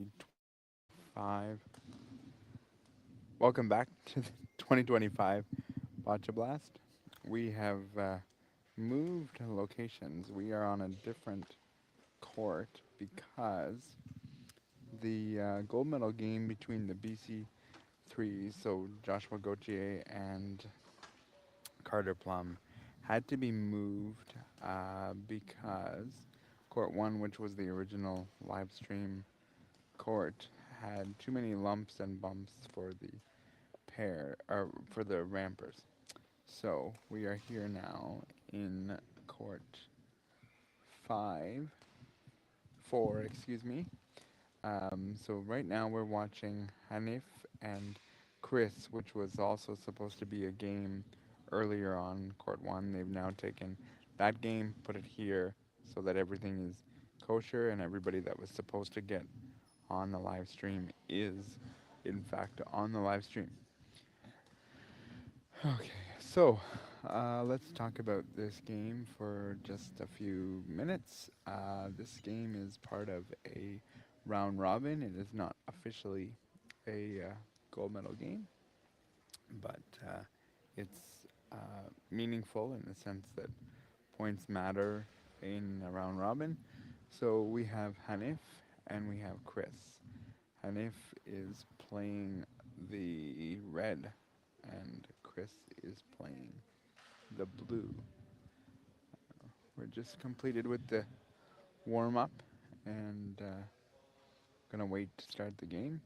2025. Welcome back to the 2025 Boccia Blast. We have moved locations. We are on a different court because the gold medal game between the BC threes, so Joshua Gauthier and Carter Plum, had to be moved because Court 1, which was the original live stream court, had too many lumps and bumps for the pair, or for the rampers. So we are here now in Court 5, 4, excuse me. So right now we're watching Hanif and Chris, which was also supposed to be a game earlier on Court 1. They've now taken that game, put it here, so that everything is kosher and everybody that was supposed to get on the live stream is, in fact, on the live stream. Okay, so let's talk about this game for just a few minutes. This game is part of a round robin. It is not officially a gold medal game, but it's meaningful in the sense that points matter in a round robin. So we have Hanif and we have Chris. Hanif is playing the red, and Chris is playing the blue. We're just completed with the warm up and gonna wait to start the game.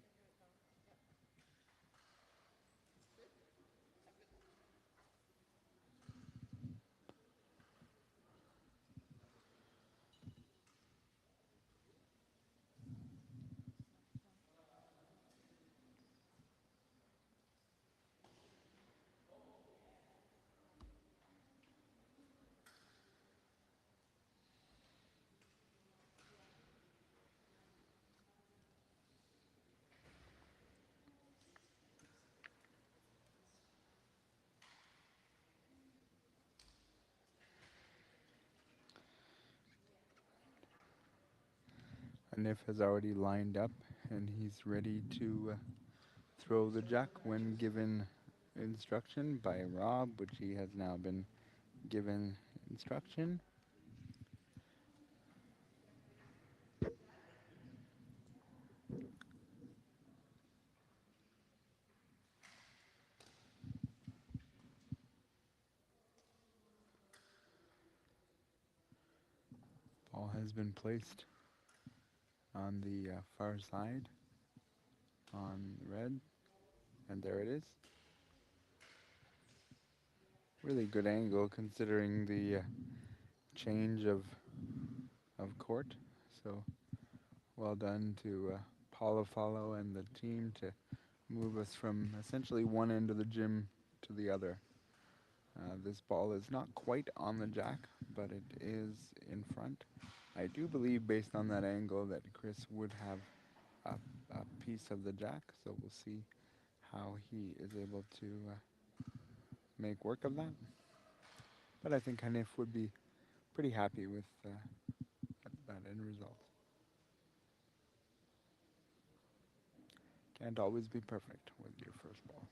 Hanif has already lined up and he's ready to throw the jack when given instruction by Rob, which he has now been given instruction. Ball has been placed on the far side on red, and there it is. Really good angle considering the change of court. So well done to Paulo Follow and the team to move us from essentially one end of the gym to the other. This ball is not quite on the jack, but it is in front. I do believe, based on that angle, that Chris would have a piece of the jack, so we'll see how he is able to make work of that. But I think Hanif would be pretty happy with that end result. Can't always be perfect with your first ball.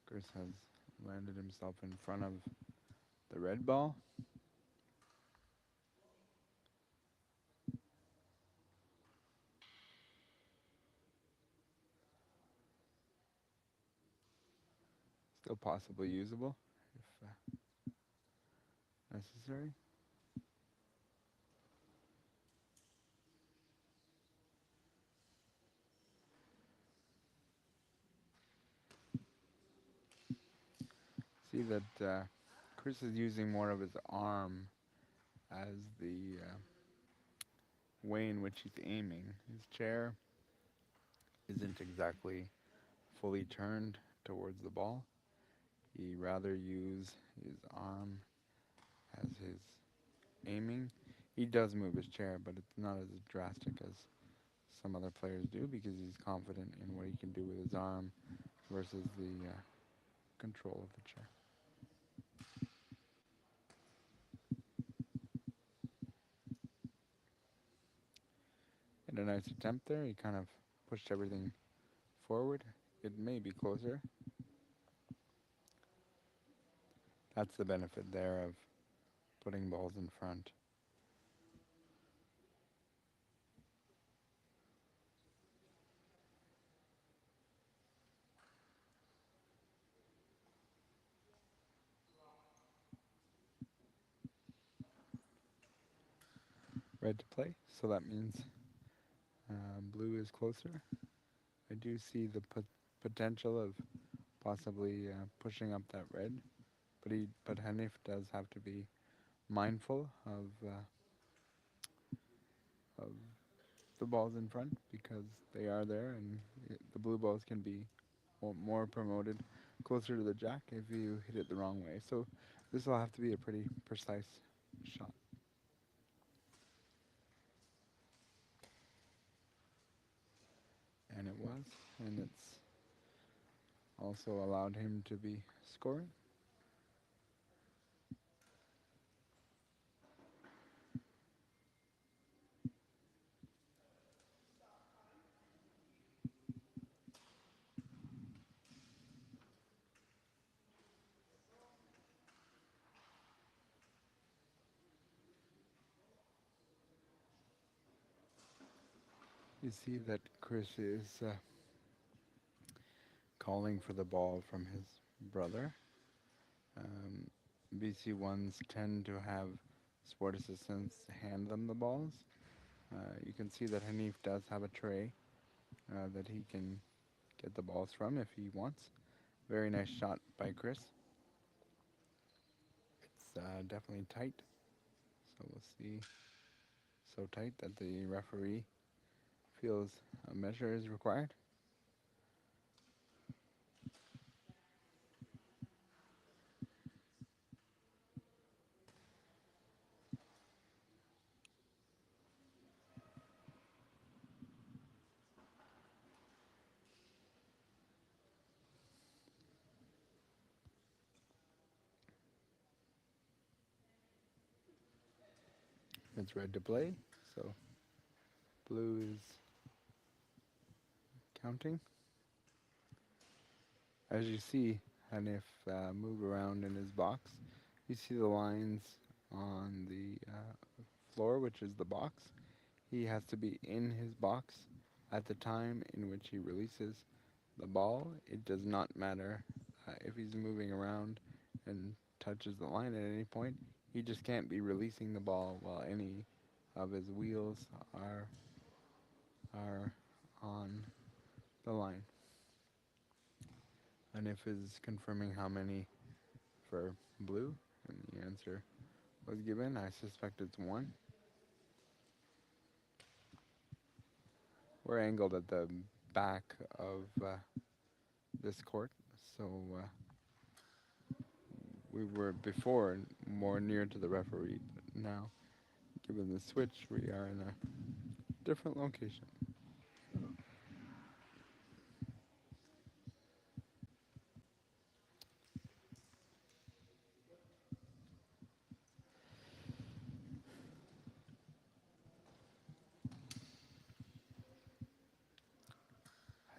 Chris has landed himself in front of the red ball. Still possibly usable if necessary. See that Chris is using more of his arm as the way in which he's aiming. His chair isn't exactly fully turned towards the ball. He rather use his arm as his aiming. He does move his chair, but it's not as drastic as some other players do because he's confident in what he can do with his arm versus the control of the chair. In a nice attempt there, he kind of pushed everything forward. It may be closer. That's the benefit there of putting balls in front. Red to play, so that means blue is closer. I do see the potential of possibly pushing up that red, but Hanif does have to be mindful of the balls in front because they are there, and the blue balls can be more promoted closer to the jack if you hit it the wrong way. So this will have to be a pretty precise shot. And it was, and it's also allowed him to be scoring. You see that Chris is calling for the ball from his brother. BC ones tend to have sport assistants hand them the balls. You can see that Hanif does have a tray that he can get the balls from if he wants. Very nice shot by Chris. It's definitely tight, so we'll see. So tight that the referee feels a measure is required. It's red to play, so blue is counting. As you see, Hanif move around in his box, you see the lines on the floor, which is the box. He has to be in his box at the time in which he releases the ball. It does not matter if he's moving around and touches the line at any point. He just can't be releasing the ball while any of his wheels are on the line. And if is confirming how many for blue, and the answer was given, I suspect it's 1. We're angled at the back of this court, so we were before more near to the referee, but now, given the switch, we are in a different location.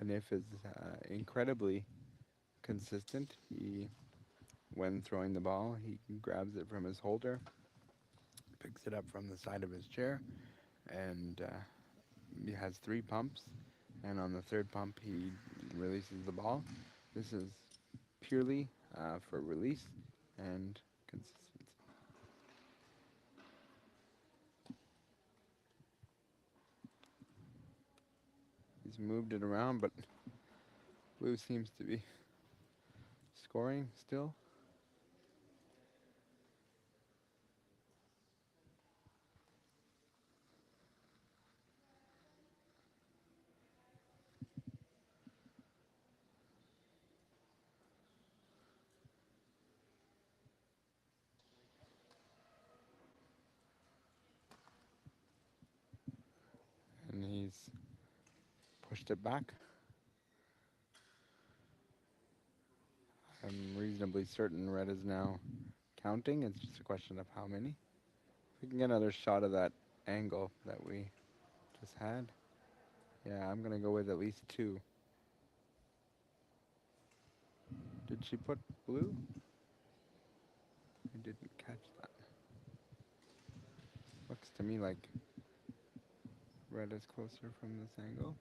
Hanif is incredibly consistent. When throwing the ball, he grabs it from his holder, picks it up from the side of his chair, and he has 3 pumps. And on the 3rd pump, he releases the ball. This is purely for release and consistency. He's moved it around, but blue seems to be scoring still. he's pushed it back. I'm reasonably certain red is now counting. It's just a question of how many. If we can get another shot of that angle that we just had. Yeah, I'm going to go with at least 2. Did she put blue? I didn't catch that. Looks to me like red is closer from this angle.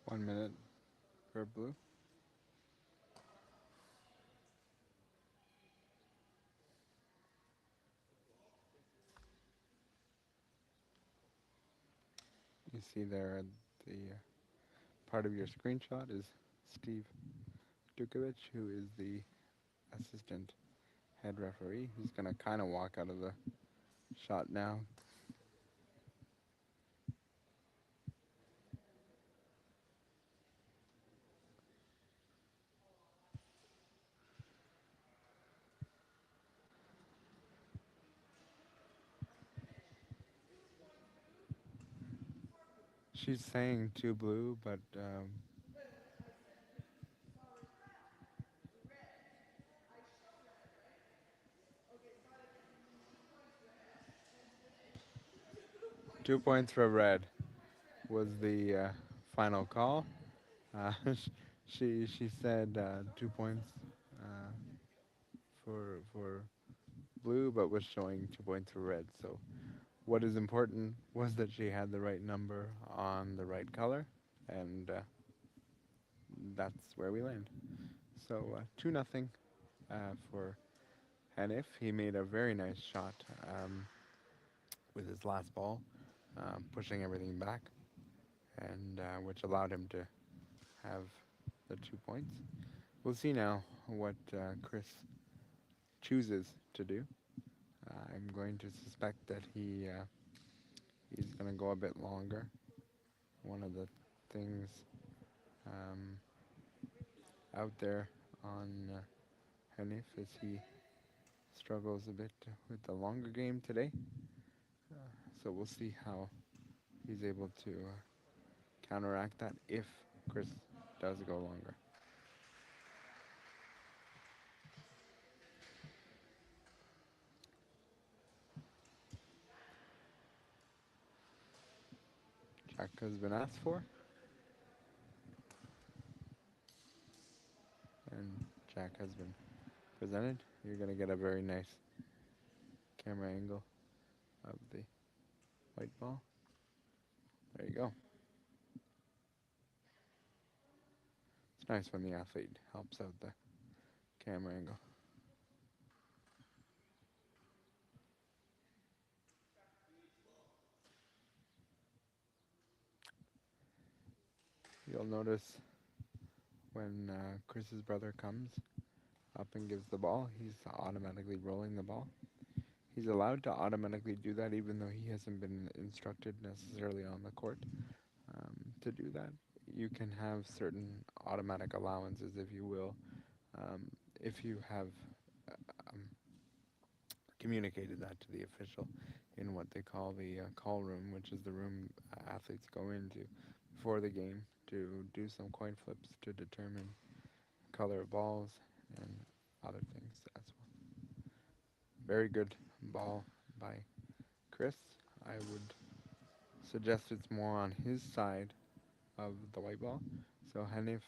One minute for blue. You see there the part of your screenshot is Steve Dukovic, who is the assistant head referee. He's going to kind of walk out of the shot now. She's saying 2 blue, but 2 points for red was the final call. She said 2 points for blue, but was showing 2 points for red. So what is important was that she had the right number on the right color, and that's where we land. So 2-0 for Hanif. He made a very nice shot with his last ball, pushing everything back, and which allowed him to have the 2 points. We'll see now what Chris chooses to do. I'm going to suspect that he's going to go a bit longer. One of the things out there on Hanif is he struggles a bit with the longer game today. So we'll see how he's able to counteract that if Chris does go longer. Jack has been asked for. And Jack has been presented. You're going to get a very nice camera angle of the white ball. There you go. It's nice when the athlete helps out the camera angle. You'll notice when Chris's brother comes up and gives the ball, he's automatically rolling the ball. He's allowed to automatically do that even though he hasn't been instructed necessarily on the court to do that. You can have certain automatic allowances, if you will, if you have communicated that to the official in what they call the call room, which is the room athletes go into before the game to do some coin flips to determine color of balls and other things as well. Very good ball by Chris. I would suggest it's more on his side of the white ball. So Hanif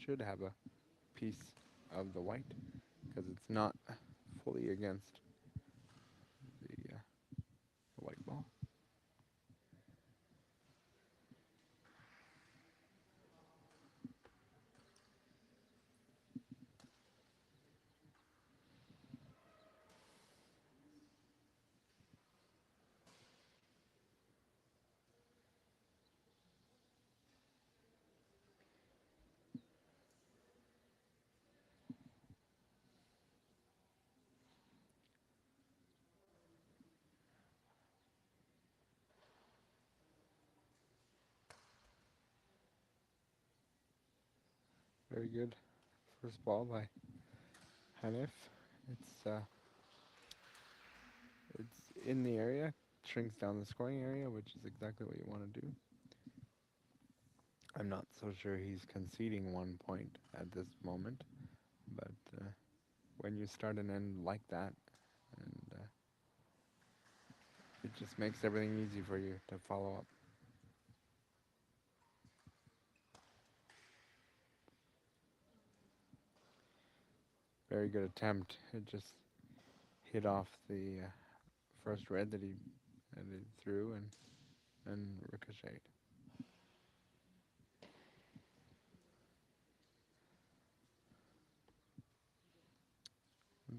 should have a piece of the white because it's not fully against the white ball. Very good. First ball by Hanif. It's in the area, shrinks down the scoring area, which is exactly what you want to do. I'm not so sure he's conceding 1 point at this moment, but when you start an end like that, and it just makes everything easy for you to follow up. Very good attempt. It just hit off the first red that he threw and ricocheted.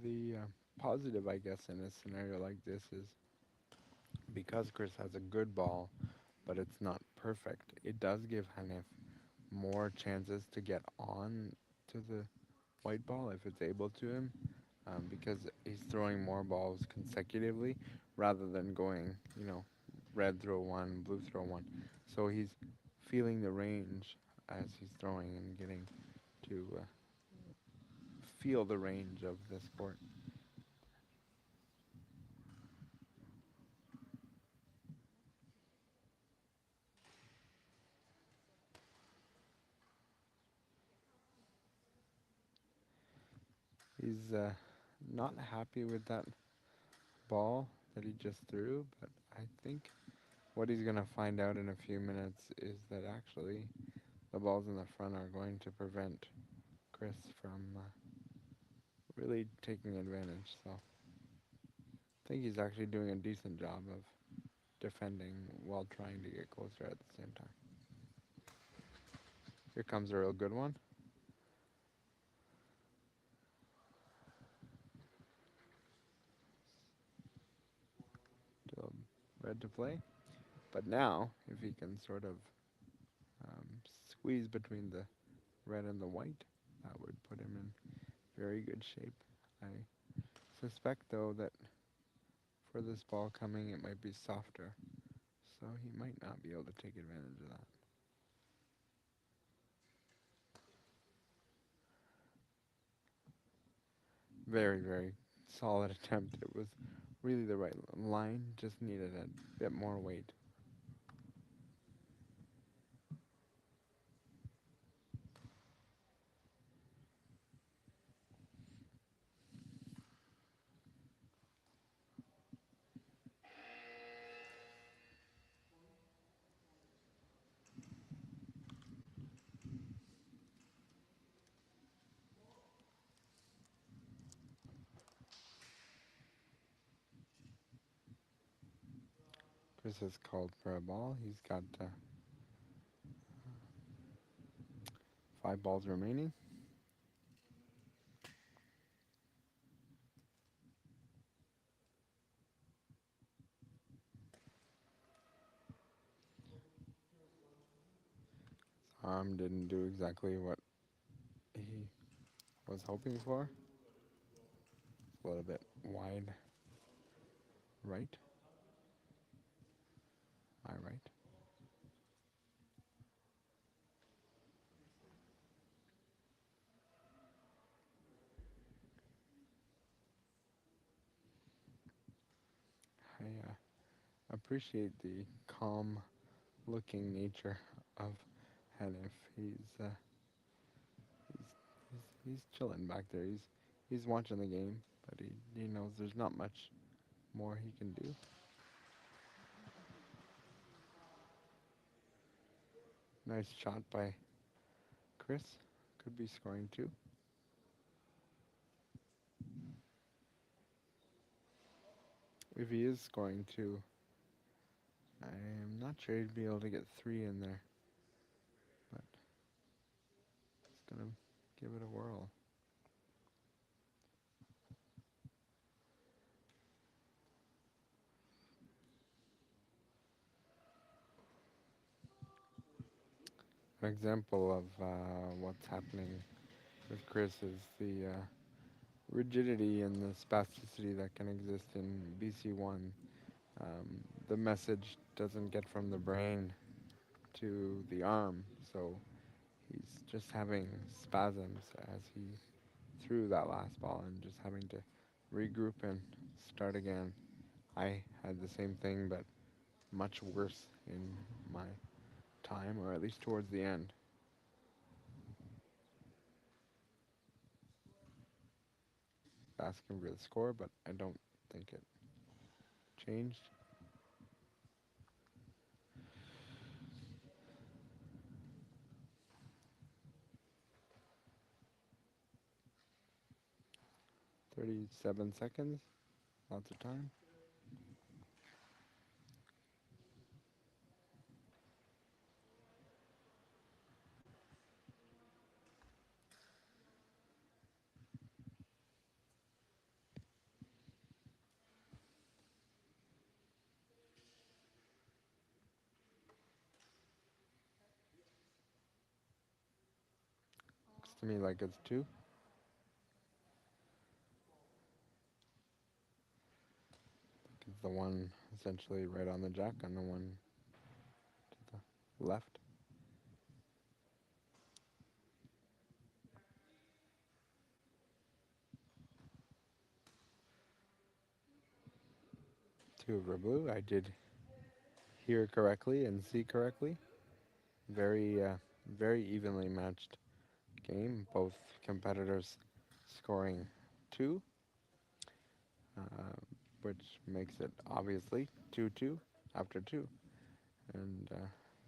The positive, I guess, in a scenario like this is because Chris has a good ball, but it's not perfect, it does give Hanif more chances to get on to the white ball if it's able to him, because he's throwing more balls consecutively rather than going, red throw one, blue throw one. So he's feeling the range as he's throwing and getting to feel the range of the sport. He's not happy with that ball that he just threw, but I think what he's going to find out in a few minutes is that actually the balls in the front are going to prevent Chris from really taking advantage. So I think he's actually doing a decent job of defending while trying to get closer at the same time. Here comes a real good one. Still red to play. But now, if he can sort of squeeze between the red and the white, that would put him in very good shape. I suspect, though, that for this ball coming, it might be softer, so he might not be able to take advantage of that. Very, very solid attempt. It was really the right line, just needed a bit more weight. Chris is called for a ball. He's got 5 balls remaining. Arm didn't do exactly what he was hoping for. A little bit wide right. High right. I appreciate the calm looking nature of Hanif. He's chilling back there. He's watching the game, but he knows there's not much more he can do. Nice shot by Chris. Could be scoring 2. If he is scoring 2, I'm not sure he'd be able to get 3 in there, but he's gonna give it a whirl. An example of what's happening with Chris is the rigidity and the spasticity that can exist in BC1. The message doesn't get from the brain to the arm, so he's just having spasms as he threw that last ball and just having to regroup and start again. I had the same thing, but much worse in my time, or at least towards the end. Asking for the score, but I don't think it changed. 37 seconds, lots of time. Looks to me like it's two. It's the one essentially right on the jack and the one to the left. Two over blue. I did hear correctly and see correctly. Very, very evenly matched game. Both competitors scoring two, uh, which makes it obviously 2-2 after two. And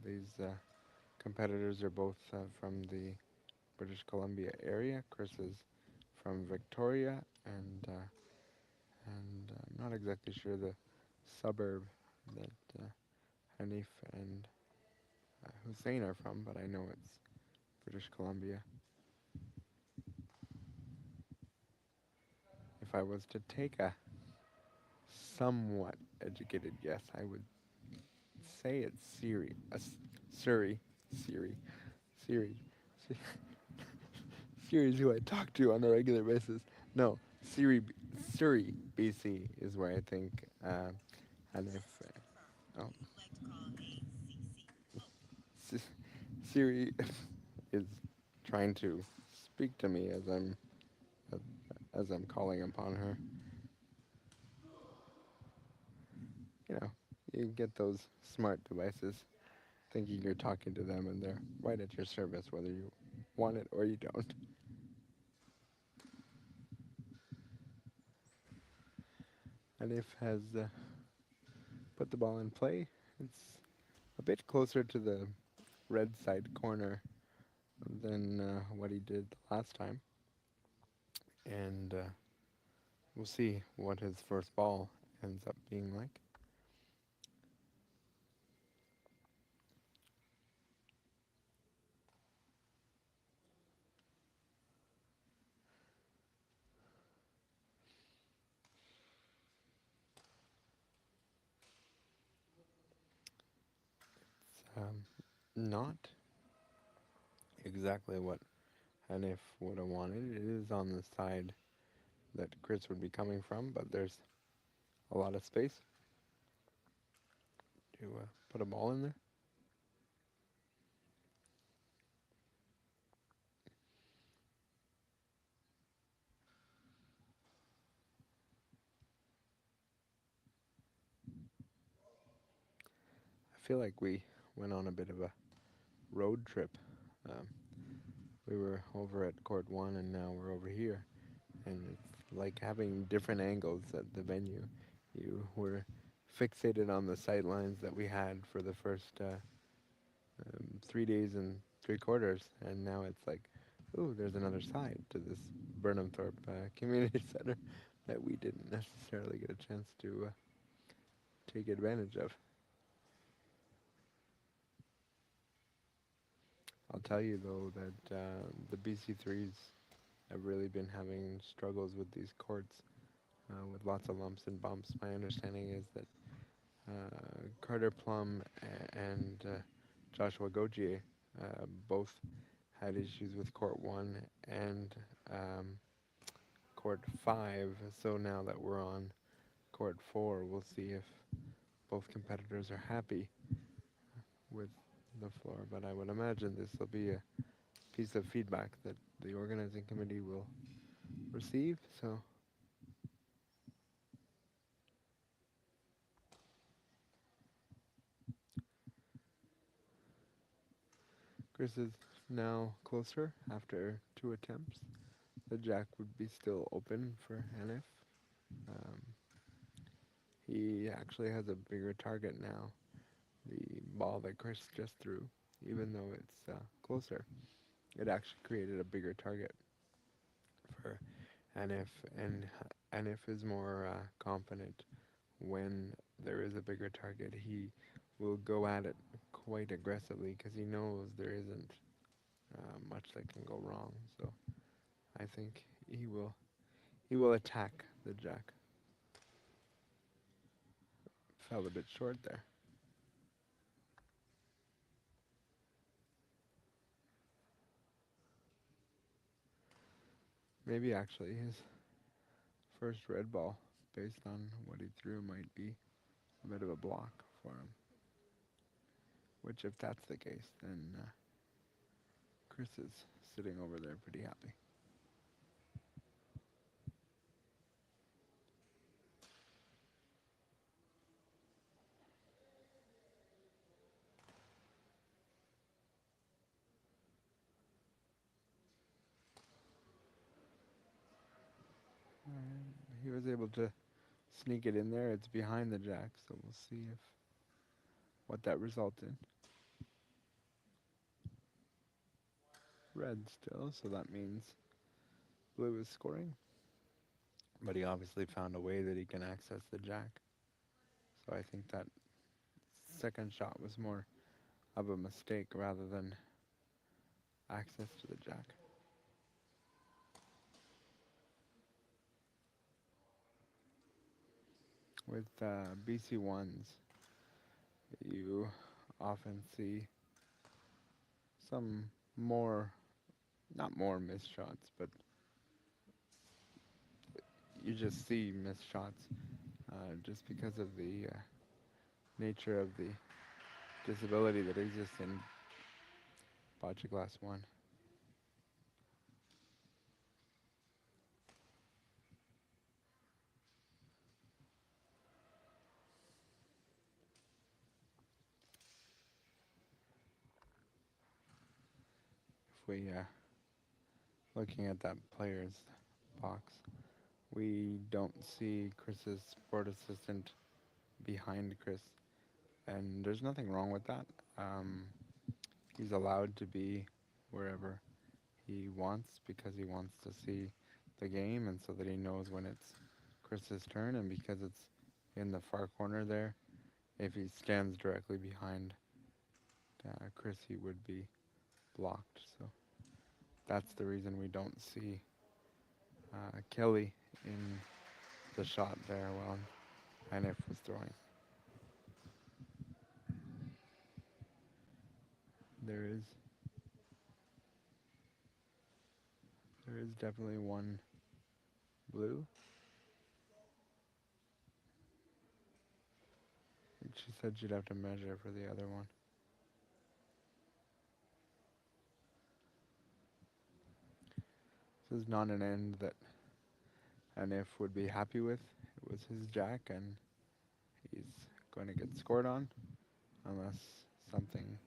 these competitors are both from the British Columbia area. Chris is from Victoria, and I'm not exactly sure the suburb that Hanif and Hussein are from, but I know it's British Columbia. If I was to take a somewhat educated guess, I would say it's Siri. Surrey. Siri. Siri. Siri is who I talk to on a regular basis. No, Surrey, BC is where I think Hanif. Oh, Siri is trying to speak to me as I'm calling upon her. You know, you get those smart devices thinking you're talking to them, and they're right at your service whether you want it or you don't. Hanif has put the ball in play. It's a bit closer to the red side corner than what he did last time. And we'll see what his first ball ends up being like. Not exactly what Hanif would have wanted. It is on the side that Chris would be coming from, but there's a lot of space to put a ball in there. I feel like we went on a bit of a road trip. Um, we were over at Court 1 and now we're over here. And it's like having different angles at the venue. You were fixated on the sidelines that we had for the first 3 days and 3/4, and now it's like, ooh, there's another side to this Burnhamthorpe Community Centre that we didn't necessarily get a chance to take advantage of. I'll tell you though that the BC3s have really been having struggles with these courts with lots of lumps and bumps. My understanding is that Carter Plum and Joshua Gojier both had issues with Court 1 and Court 5, so now that we're on Court 4, we'll see if both competitors are happy with the floor, but I would imagine this will be a piece of feedback that the organizing committee will receive. So Chris is now closer after 2 attempts. The jack would be still open for Hanif. Um, he actually has a bigger target now. The ball that Chris just threw, even though it's closer, it actually created a bigger target for Hanif, and Hanif is more confident when there is a bigger target. He will go at it quite aggressively because he knows there isn't much that can go wrong. So I think he will attack the jack. Fell a bit short there. Maybe actually his first red ball, based on what he threw, might be a bit of a block for him. Which, if that's the case, then Chris is sitting over there pretty happy. He was able to sneak it in there. It's behind the jack, so we'll see if what that resulted. Red still, so that means blue is scoring. But he obviously found a way that he can access the jack. So I think that second shot was more of a mistake rather than access to the jack. With BC ones, you often see some more, not more missed shots, but you just see missed shots just because of the nature of the disability that exists in Boccia Blast 1. If we looking at that player's box, we don't see Chris's sport assistant behind Chris, and there's nothing wrong with that. He's allowed to be wherever he wants because he wants to see the game, and so that he knows when it's Chris's turn, and because it's in the far corner there, if he stands directly behind Chris, he would be blocked. So that's the reason we don't see Kelly in the shot there while Hanif was throwing. There is definitely one blue. She said she'd have to measure for the other one. This is not an end that Hanif would be happy with. It was his jack, and he's going to get scored on unless something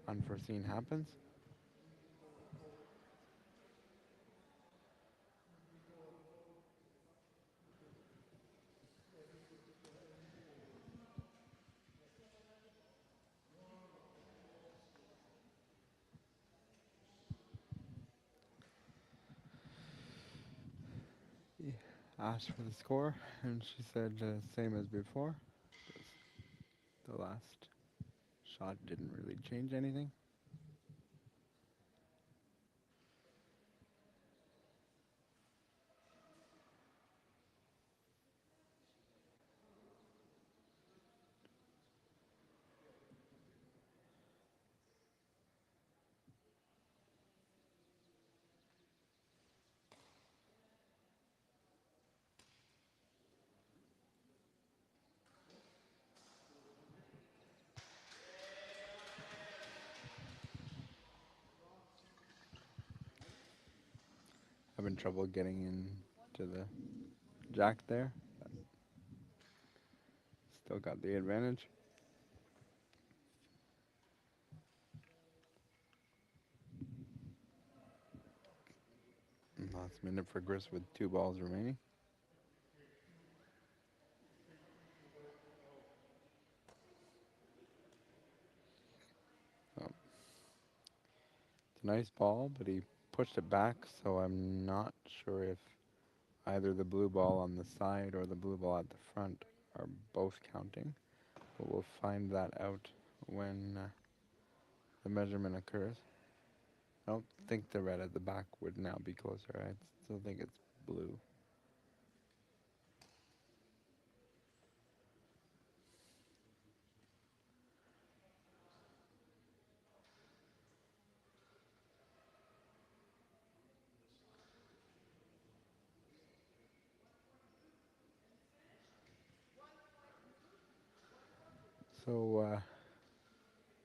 unforeseen happens. He asked for the score, and she said same as before. The last shot didn't really change anything. having trouble getting into the jack there. But still got the advantage. Last minute for Chris with 2 balls remaining. Oh, it's a nice ball, but he pushed it back, so I'm not sure if either the blue ball on the side or the blue ball at the front are both counting. But we'll find that out when the measurement occurs. I don't think the red at the back would now be closer. I still think it's blue. So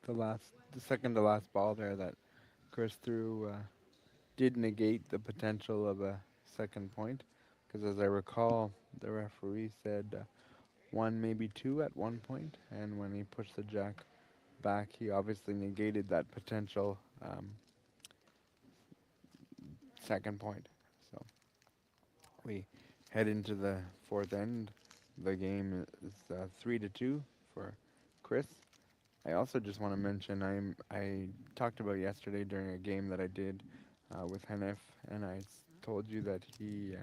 the second to last ball there that Chris threw did negate the potential of a second point, because as I recall, the referee said one, maybe two at one point, and when he pushed the jack back, he obviously negated that potential second point. So we head into the fourth end. The game is 3-2 for Chris. I also just want to mention I talked about yesterday during a game that I did with Hanif, and told you that he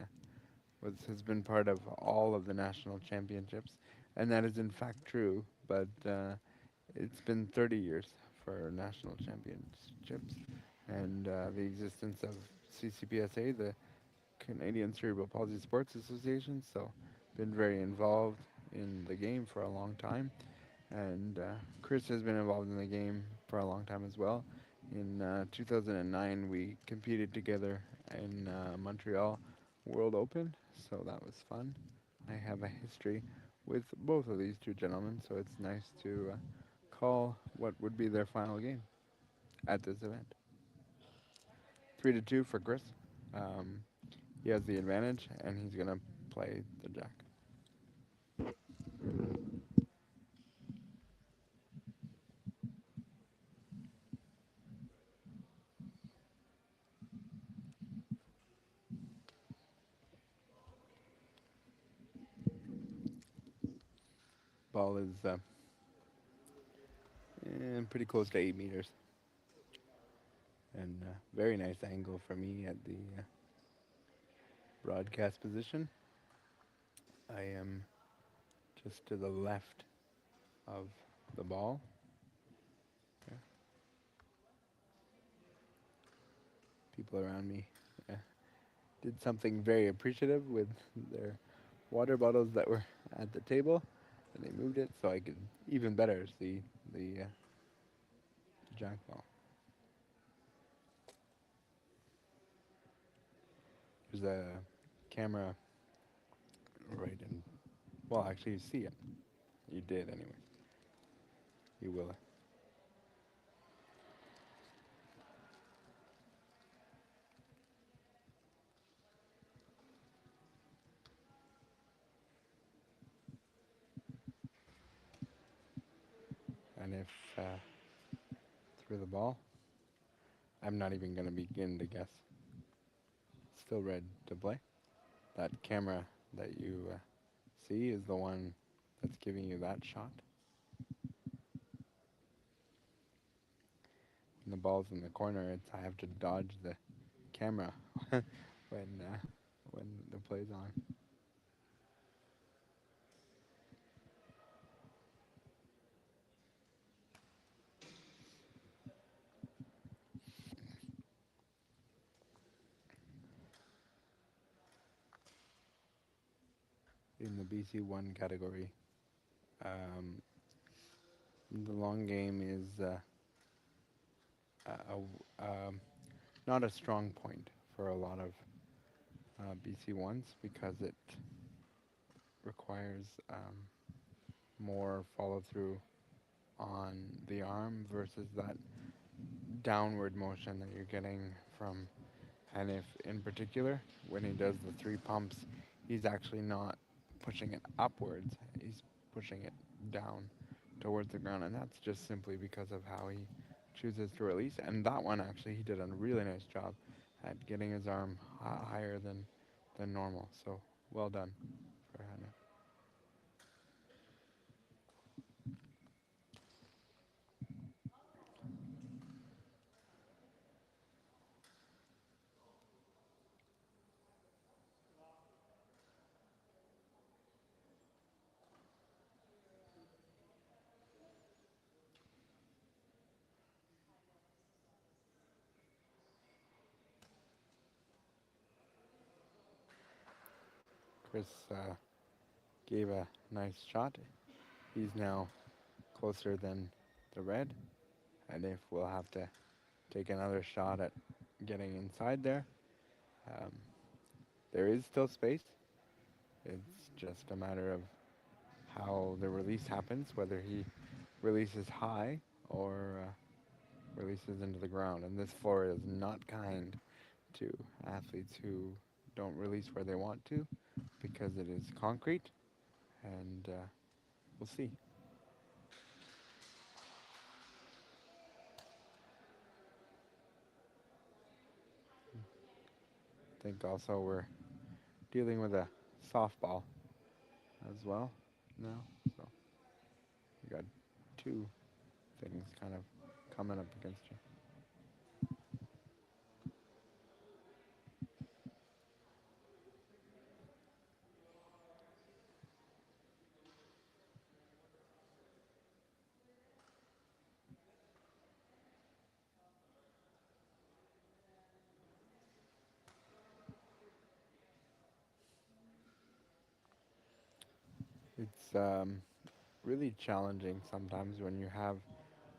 has been part of all of the national championships, and that is in fact true. But it's been 30 years for national championships, and the existence of CCPSA, the Canadian Cerebral Palsy Sports Association. So, been very involved in the game for a long time. And Chris has been involved in the game for a long time as well. In 2009, we competed together in Montreal World Open, so that was fun. I have a history with both of these two gentlemen, so it's nice to call what would be their final game at this event. 3-2 for Chris. Um, he has the advantage, and he's gonna play the jack. Ball is pretty close to 8 meters. And very nice angle for me at the broadcast position. I am just to the left of the ball. Yeah. People around me did something very appreciative with their water bottles that were at the table, and they moved it so I could even better see the jack ball. There's a camera right in. Well, actually, you see it. You did anyway. You will. And if through the ball, I'm not even going to begin to guess. Still red to play. That camera that you see is the one that's giving you that shot. When the ball's in the corner, I have to dodge the camera when the play's on. In the BC1 category, the long game is not a strong point for a lot of BC1s because it requires more follow through on the arm versus that downward motion that you're getting from And if, in particular, when he does the 3 pumps, he's actually not pushing it upwards, he's pushing it down towards the ground. And that's just simply because of how he chooses to release. And that one, actually, he did a really nice job at getting his arm higher than normal. So well done for Hannah. Chris gave a nice shot. He's now closer than the red. And if we'll have to take another shot at getting inside there, um, there is still space. It's just a matter of how the release happens, whether he releases high or releases into the ground. And this floor is not kind to athletes who don't release where they want to because it is concrete, and we'll see. I think also we're dealing with a softball as well now, so you got two things kind of coming up against you. It's really challenging sometimes when you have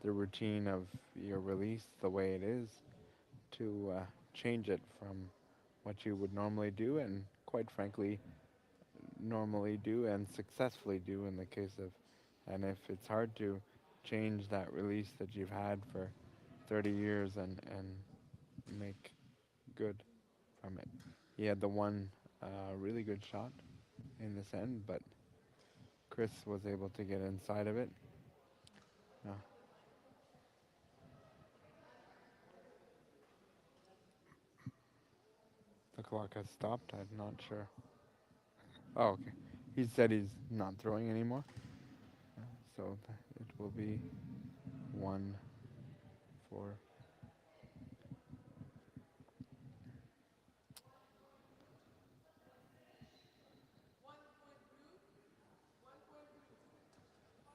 the routine of your release the way it is to change it from what you would normally do, and quite frankly normally do and successfully do in the case of. And if it's hard to change that release that you've had for 30 years and make good from it. He had the one really good shot in this end, but Chris was able to get inside of it. Uh, the clock has stopped. I'm not sure. Oh, okay. He said he's not throwing anymore, so it will be 1-4.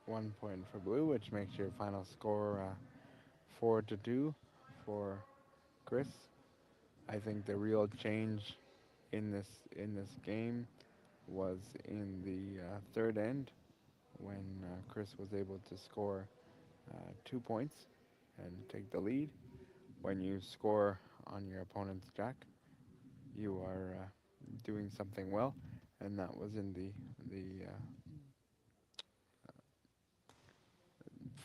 1 point for blue, which makes your final score 4-2 for Chris. I think the real change in this game was in the third end when Chris was able to score 2 points and take the lead. When you score on your opponent's jack, you are doing something well, and that was in the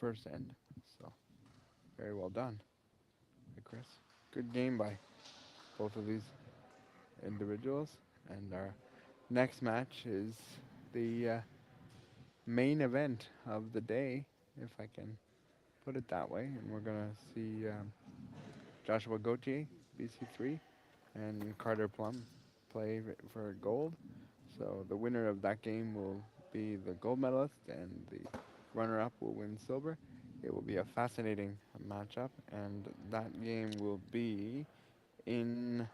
first end. So very well done, Chris. Good game by both of these individuals. And our next match is the main event of the day, if I can put it that way. And we're going to see Joshua Gauthier, BC3, and Carter Plum play for gold. So the winner of that game will be the gold medalist, and the runner-up will win silver. It will be a fascinating matchup, and that game will be in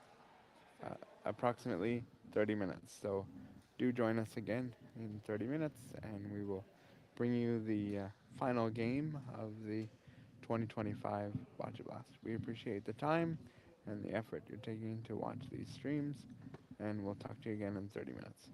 approximately 30 minutes. So do join us again in 30 minutes, and we will bring you the final game of the 2025 Boccia Blast. We appreciate the time and the effort you're taking to watch these streams, and we'll talk to you again in 30 minutes.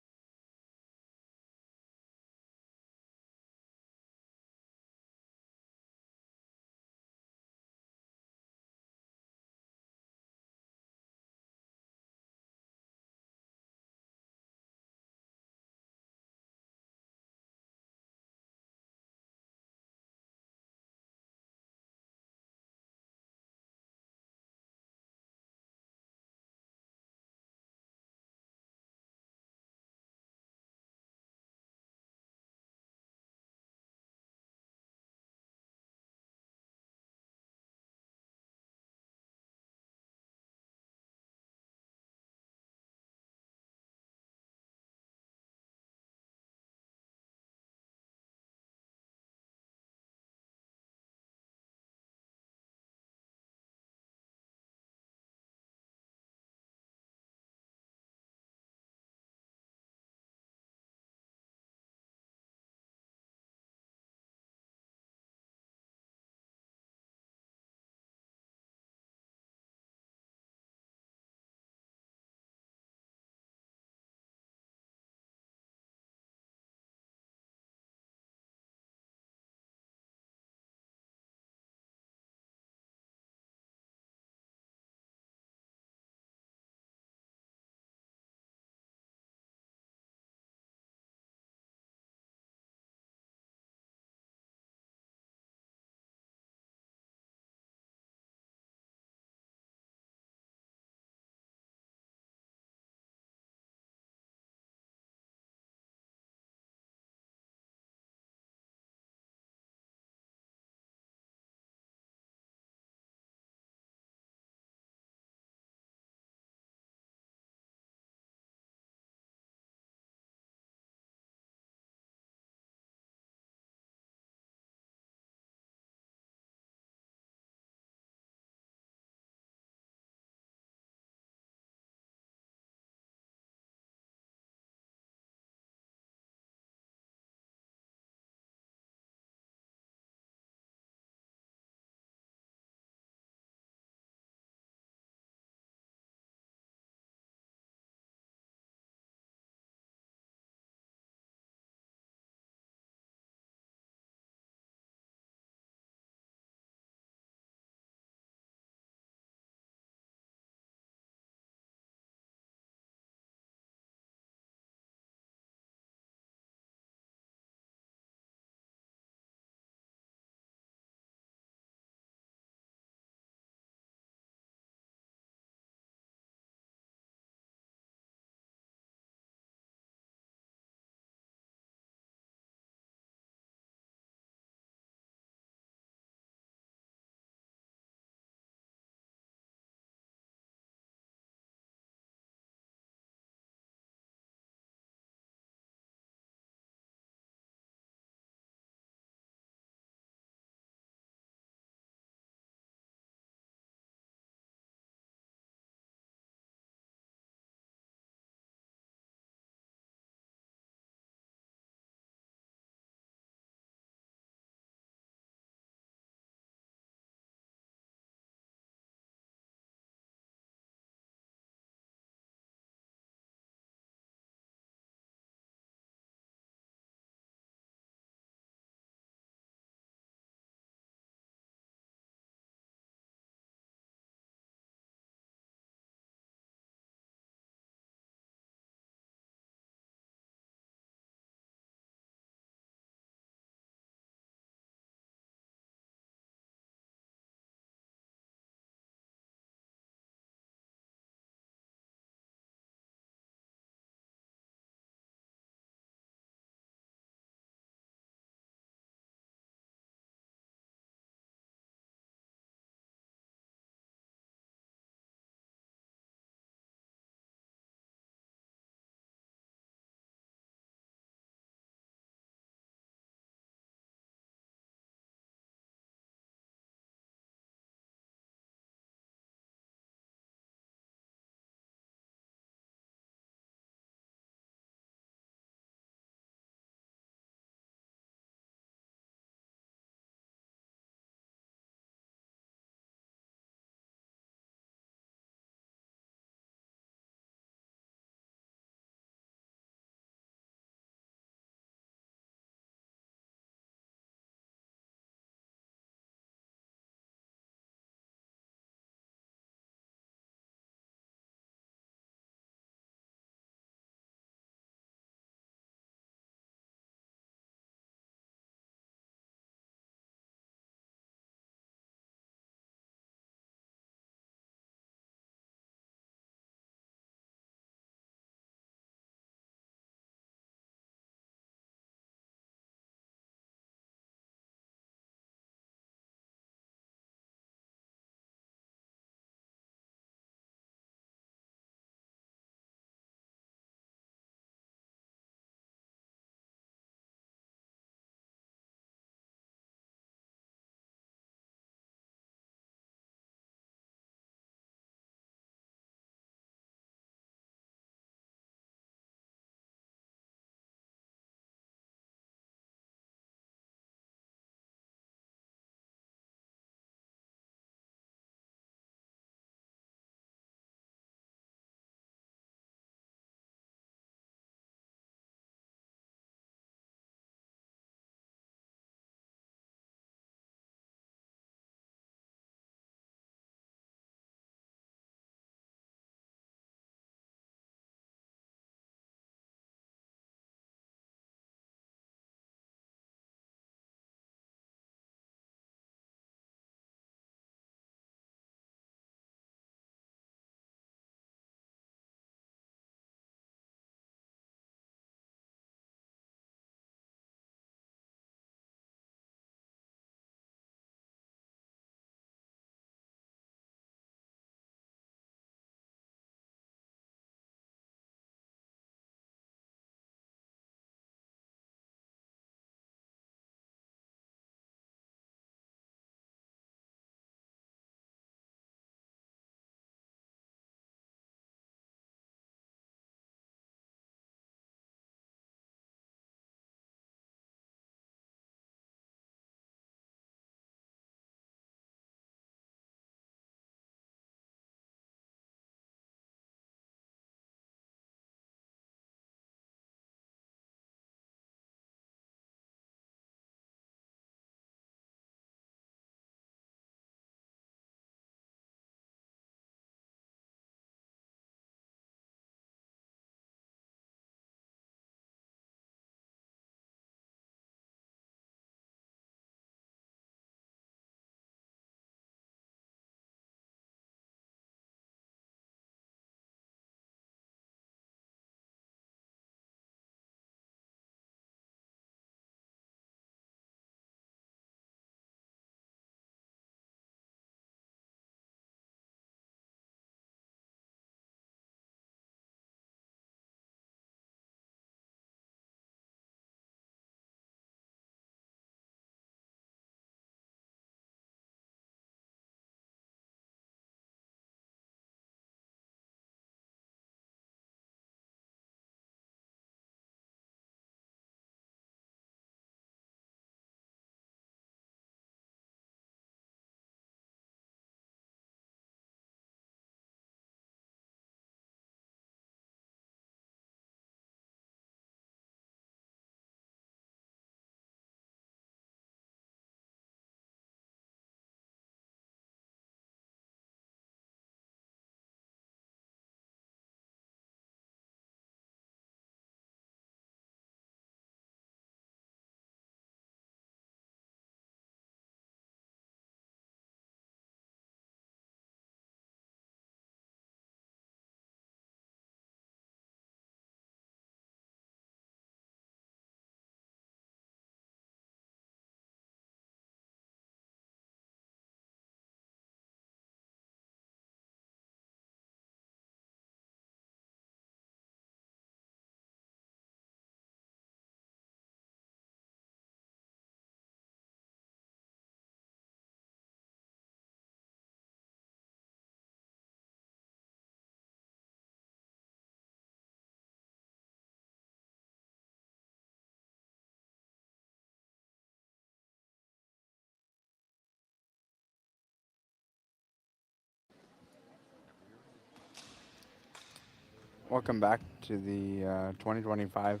Welcome back to the 2025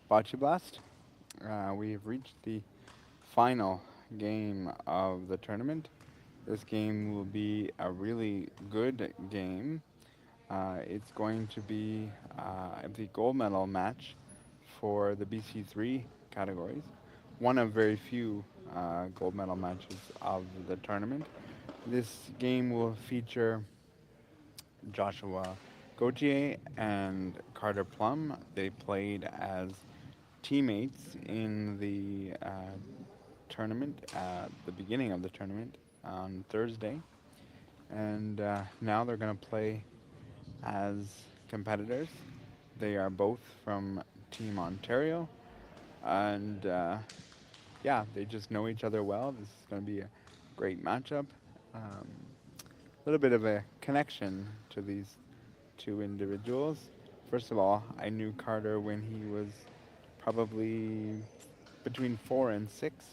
Boccia Blast. We've reached the final game of the tournament. This game will be a really good game. It's going to be the gold medal match for the BC3 categories, one of very few gold medal matches of the tournament. This game will feature Joshua Gauthier and Carter Plum. They played as teammates in the tournament at the beginning of the tournament on Thursday, and now they're going to play as competitors. They are both from Team Ontario, and yeah, they just know each other well. This is going to be a great matchup. A little bit of a connection to these two individuals. First of all, I knew Carter when he was probably between 4 and 6.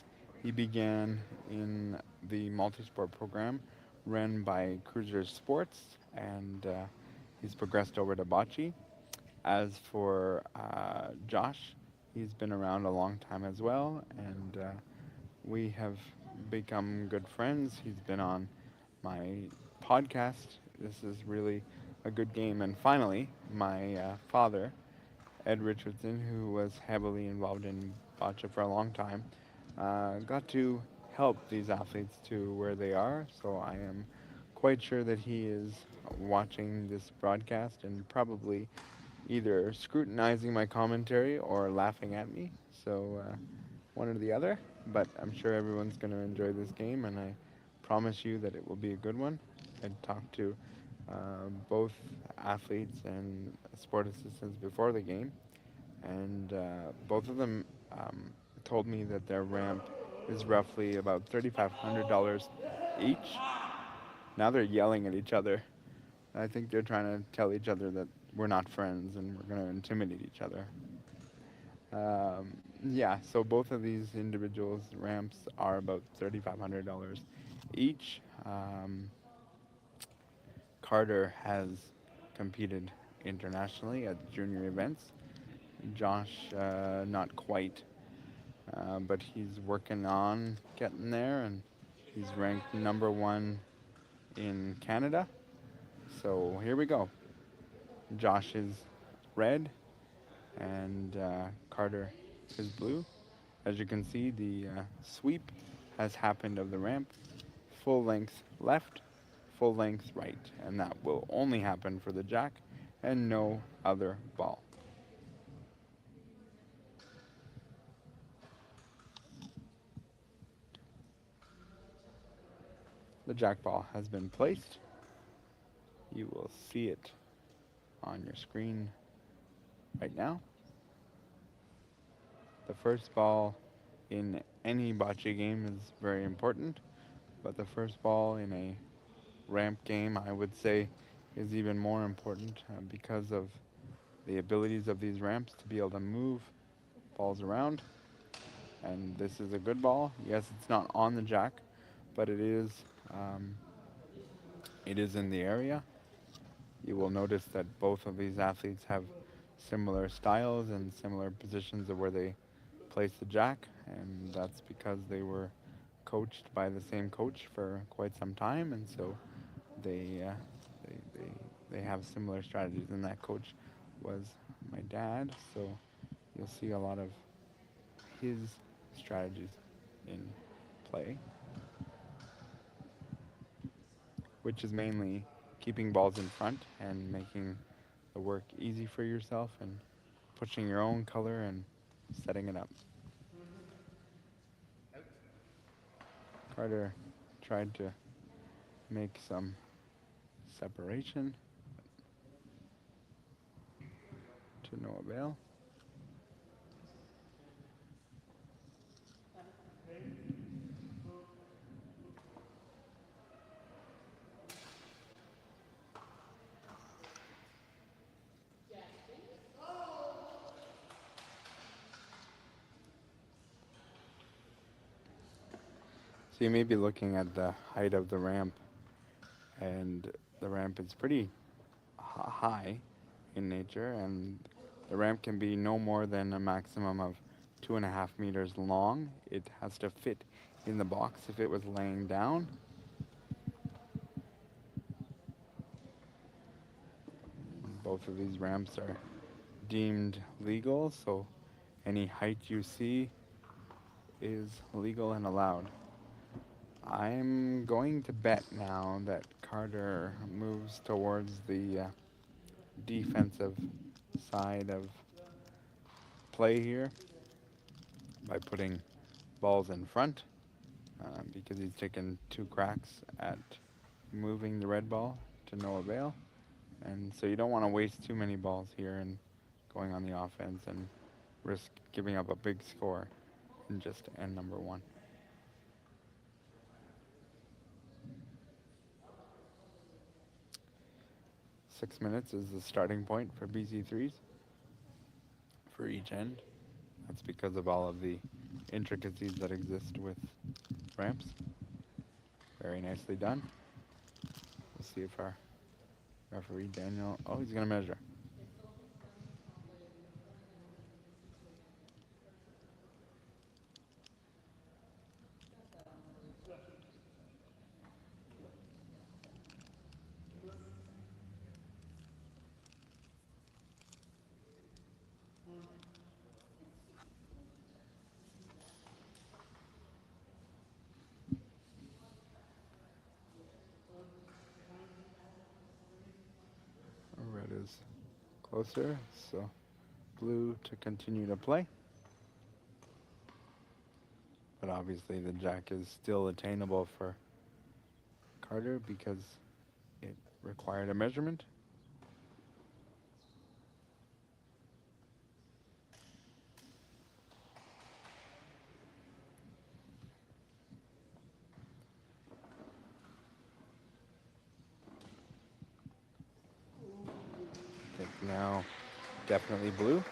He began in the multi-sport program run by Cruiser Sports, and he's progressed over to bocce. As for Josh, he's been around a long time as well, and we have become good friends. He's been on my podcast. This is really a good game. And finally, my father, Ed Richardson, who was heavily involved in bocce for a long time, got to help these athletes to where they are. So I am quite sure that he is watching this broadcast and probably either scrutinizing my commentary or laughing at me. So one or the other. But I'm sure everyone's going to enjoy this game, and I promise you that it will be a good one. I talked to both athletes and sport assistants before the game, and both of them told me that their ramp is roughly about $3,500 each. Now they're yelling at each other. I think they're trying to tell each other that we're not friends and we're going to intimidate each other. Yeah, so both of these individuals' ramps are about $3,500 each. Carter has competed internationally at junior events. Josh, not quite, but he's working on getting there, and he's ranked #1 in Canada. So here we go. Josh is red, and Carter is blue. As you can see, the sweep has happened of the ramp. Full length left, full length right, and that will only happen for the jack and no other ball. The jack ball has been placed. You will see it on your screen right now. The first ball in any bocce game is very important, but the first ball in a ramp game, I would say, is even more important because of the abilities of these ramps to be able to move balls around. And this is a good ball. Yes, it's not on the jack, but it is in the area. You will notice that both of these athletes have similar styles and similar positions of where they place the jack, and that's because they were coached by the same coach for quite some time, and so they they have similar strategies. And that coach was my dad, so you'll see a lot of his strategies in play, which is mainly keeping balls in front and making the work easy for yourself and pushing your own color and setting it up. Carter tried to make some separation, to no avail. So you may be looking at the height of the ramp, and the ramp is pretty high in nature, and the ramp can be no more than a maximum of 2.5 meters long. It has to fit in the box if it was laying down. Both of these ramps are deemed legal, so any height you see is legal and allowed. I'm going to bet now that Carter moves towards the defensive side of play here by putting balls in front, because he's taken 2 cracks at moving the red ball to no avail. And so you don't want to waste too many balls here and going on the offense and risk giving up a big score in just end number 1. 6 minutes is the starting point for BC3s for each end. That's because of all of the intricacies that exist with ramps. Very nicely done. We'll see if our referee Daniel, oh, he's going to measure. Red is closer, so blue to continue to play. But obviously the jack is still attainable for Carter because it required a measurement. I think now definitely blue.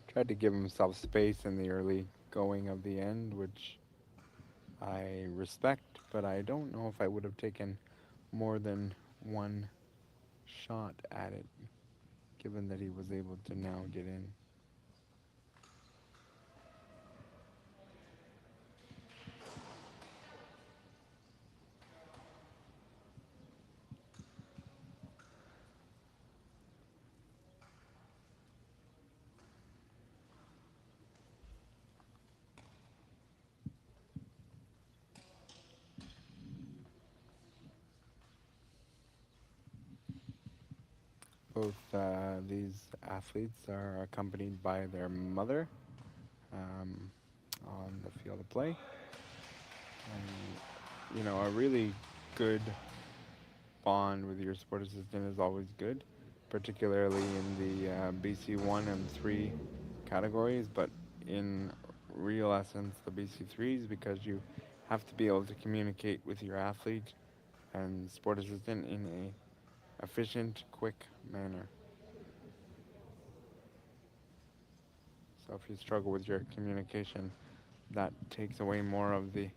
Tried to give himself space in the early going of the end, which I respect, but I don't know if I would have taken more than 1 shot at it, given that he was able to now get in. Both these athletes are accompanied by their mother on the field of play. And, you know, a really good bond with your sport assistant is always good, particularly in the BC 1 and 3 categories, but in real essence, the BC 3s, because you have to be able to communicate with your athlete and sport assistant in a efficient, quick manner. So if you struggle with your communication, that takes away more of the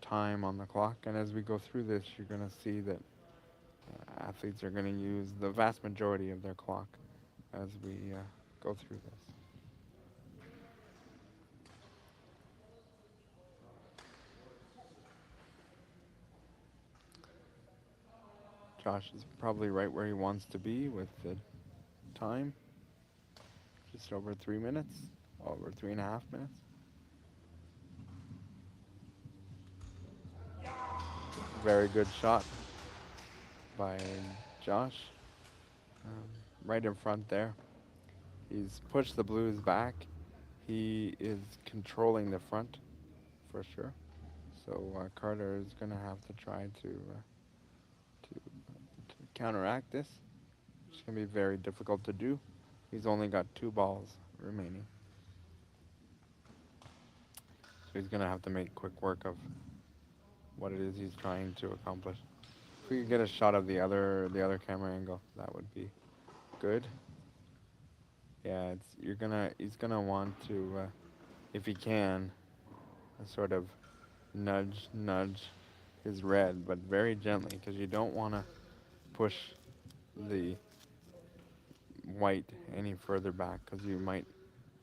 time on the clock. And as we go through this, you're going to see that athletes are going to use the vast majority of their clock as we go through this. Josh is probably right where he wants to be with the time. Just over 3 minutes, over 3.5 minutes. Very good shot by Josh, right in front there. He's pushed the Blues back. He is controlling the front for sure. So Carter is going to have to try to counteract this. It's going to be very difficult to do. He's only got 2 balls remaining. So he's going to have to make quick work of what it is he's trying to accomplish. If we could get a shot of the other camera angle, that would be good. Yeah, he's gonna want to, if he can, sort of nudge his red, but very gently, because you don't want to push the white any further back because you might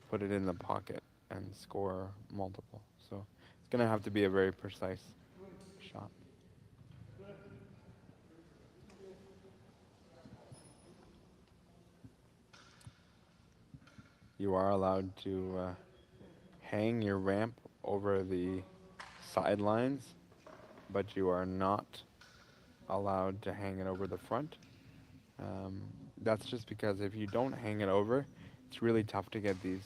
put it in the pocket and score multiple. So it's going to have to be a very precise shot. You are allowed to hang your ramp over the sidelines, but you are not allowed to hang it over the front. That's just because if you don't hang it over, it's really tough to get these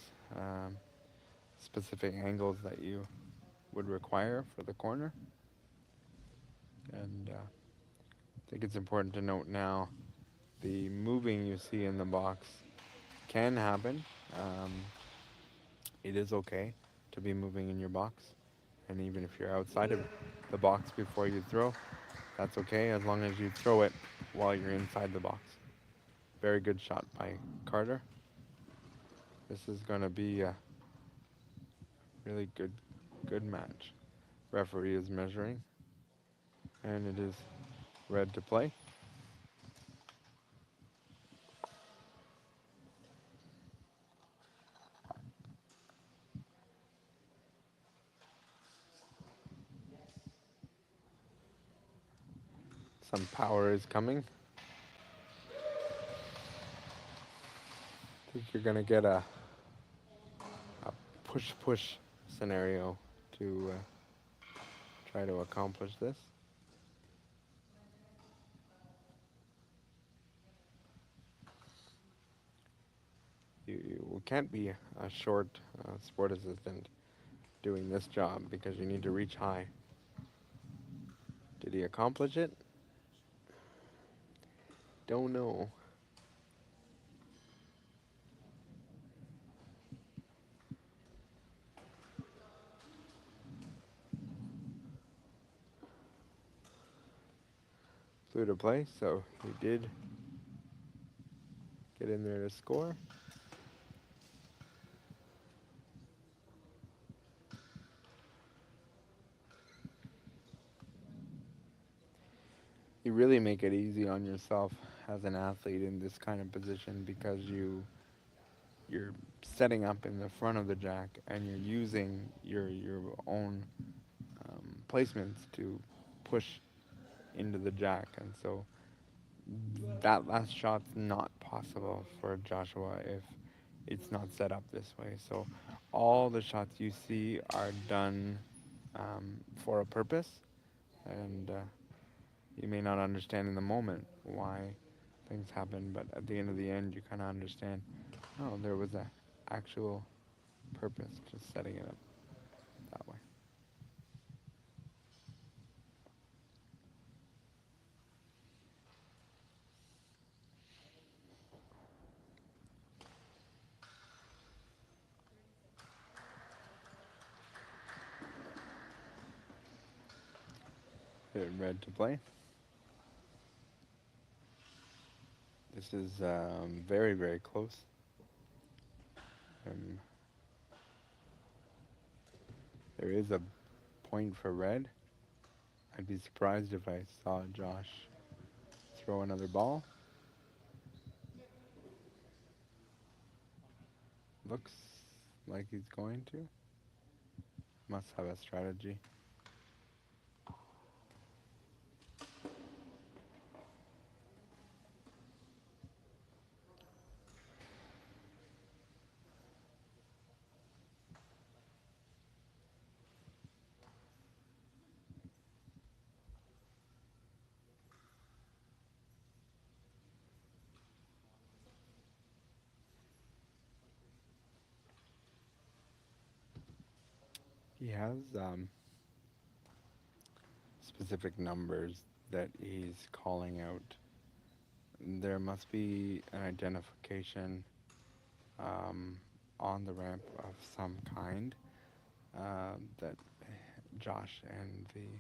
specific angles that you would require for the corner. And I think it's important to note now the moving you see in the box can happen. It is okay to be moving in your box, and even if you're outside of the box before you throw, that's okay as long as you throw it while you're inside the box. Very good shot by Carter. This is going to be a really good match. Referee is measuring, and it is red to play. Some power is coming. I think you're going to get a push-push scenario to try to accomplish this. You can't be a short sport assistant doing this job because you need to reach high. Did he accomplish it? Don't know. Blue to play, so he did get in there to score. You really make it easy on yourself as an athlete in this kind of position because you're setting up in the front of the jack and you're using your own placements to push into the jack, and so that last shot's not possible for Joshua if it's not set up this way. So all the shots you see are done for a purpose, and you may not understand in the moment why things happen, but at the end of the end you kind of understand, oh, there was an actual purpose to setting it up that way. Hit red to play. This is very, very close. There is a point for red. I'd be surprised if I saw Josh throw another ball. Looks like he's going to. Must have a strategy. He has specific numbers that he's calling out. There must be an identification on the ramp of some kind that Josh and the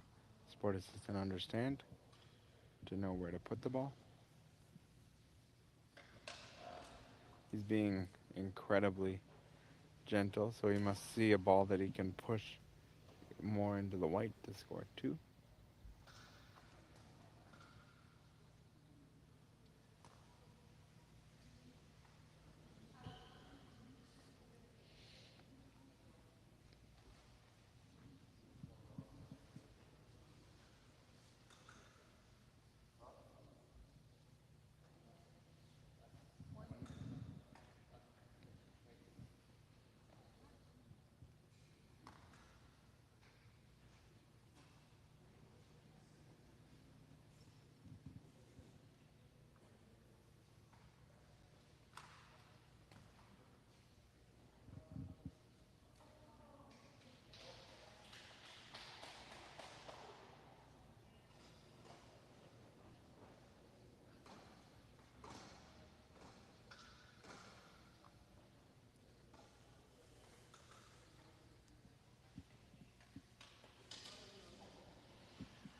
sport assistant understand to know where to put the ball. He's being incredibly gentle, so he must see a ball that he can push more into the white to score 2.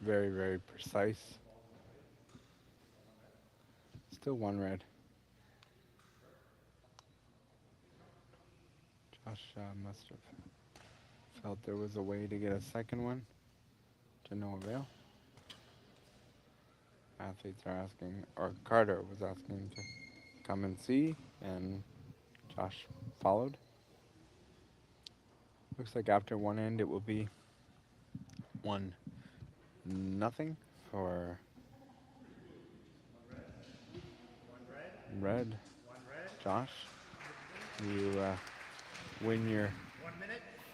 Very, very precise. Still one red. Josh must have felt there was a way to get a second one, to no avail. Athletes are asking, or Carter was asking to come and see, and Josh followed. Looks like after one end it will be 1-0 for red. Josh, you win your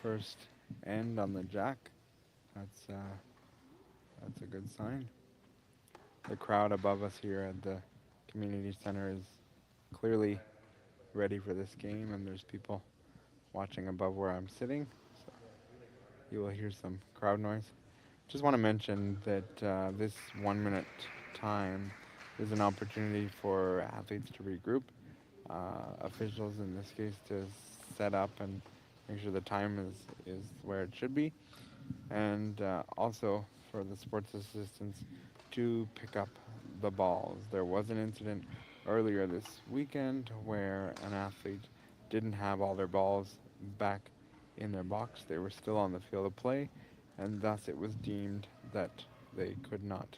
first end on the jack. That's a good sign. The crowd above us here at the community center is clearly ready for this game, and there's people watching above where I'm sitting. So you will hear some crowd noise. Just want to mention that this 1 minute time is an opportunity for athletes to regroup, officials in this case to set up and make sure the time is where it should be, and also for the sports assistants to pick up the balls. There was an incident earlier this weekend where an athlete didn't have all their balls back in their box. They were still on the field of play, and thus it was deemed that they could not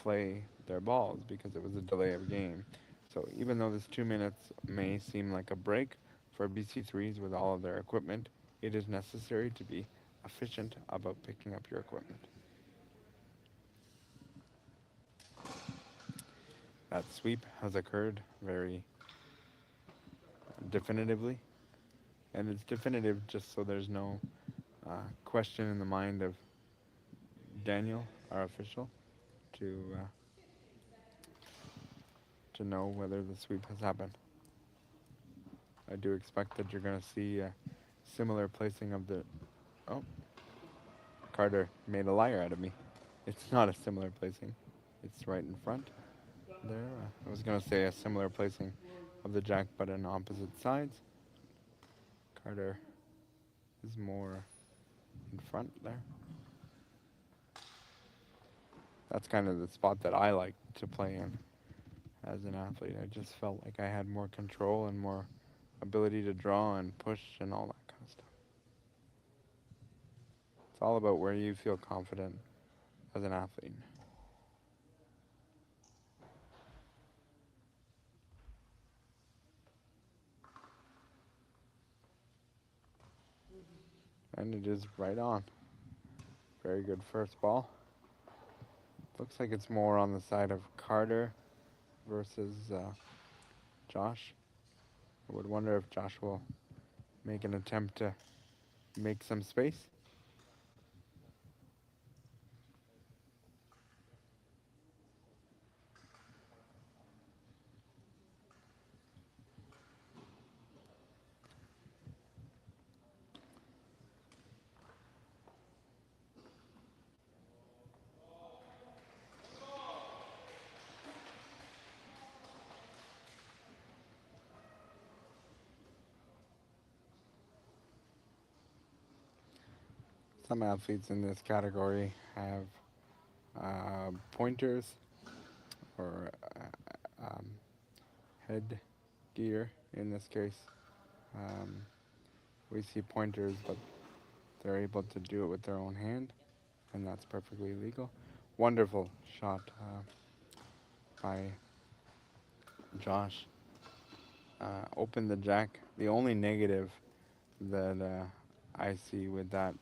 play their balls because it was a delay of game. So even though this 2 minutes may seem like a break for BC3s with all of their equipment, it is necessary to be efficient about picking up your equipment. That sweep has occurred very definitively, and it's definitive just so there's no question in the mind of Daniel, our official, to know whether the sweep has happened. I do expect that you're going to see a similar placing of the... Oh, Carter made a liar out of me. It's not a similar placing. It's right in front there. I was going to say a similar placing of the jack, but on opposite sides. Carter is more in front there. That's kind of the spot that I like to play in as an athlete. I just felt like I had more control and more ability to draw and push and all that kind of stuff. It's all about where you feel confident as an athlete. And it is right on. Very good first ball. Looks like it's more on the side of Carter versus Josh. I would wonder if Josh will make an attempt to make some space. Some athletes in this category have pointers or head gear. In this case, we see pointers, but they're able to do it with their own hand, and that's perfectly legal. Wonderful shot by Josh. Opened the jack. The only negative that I see with that,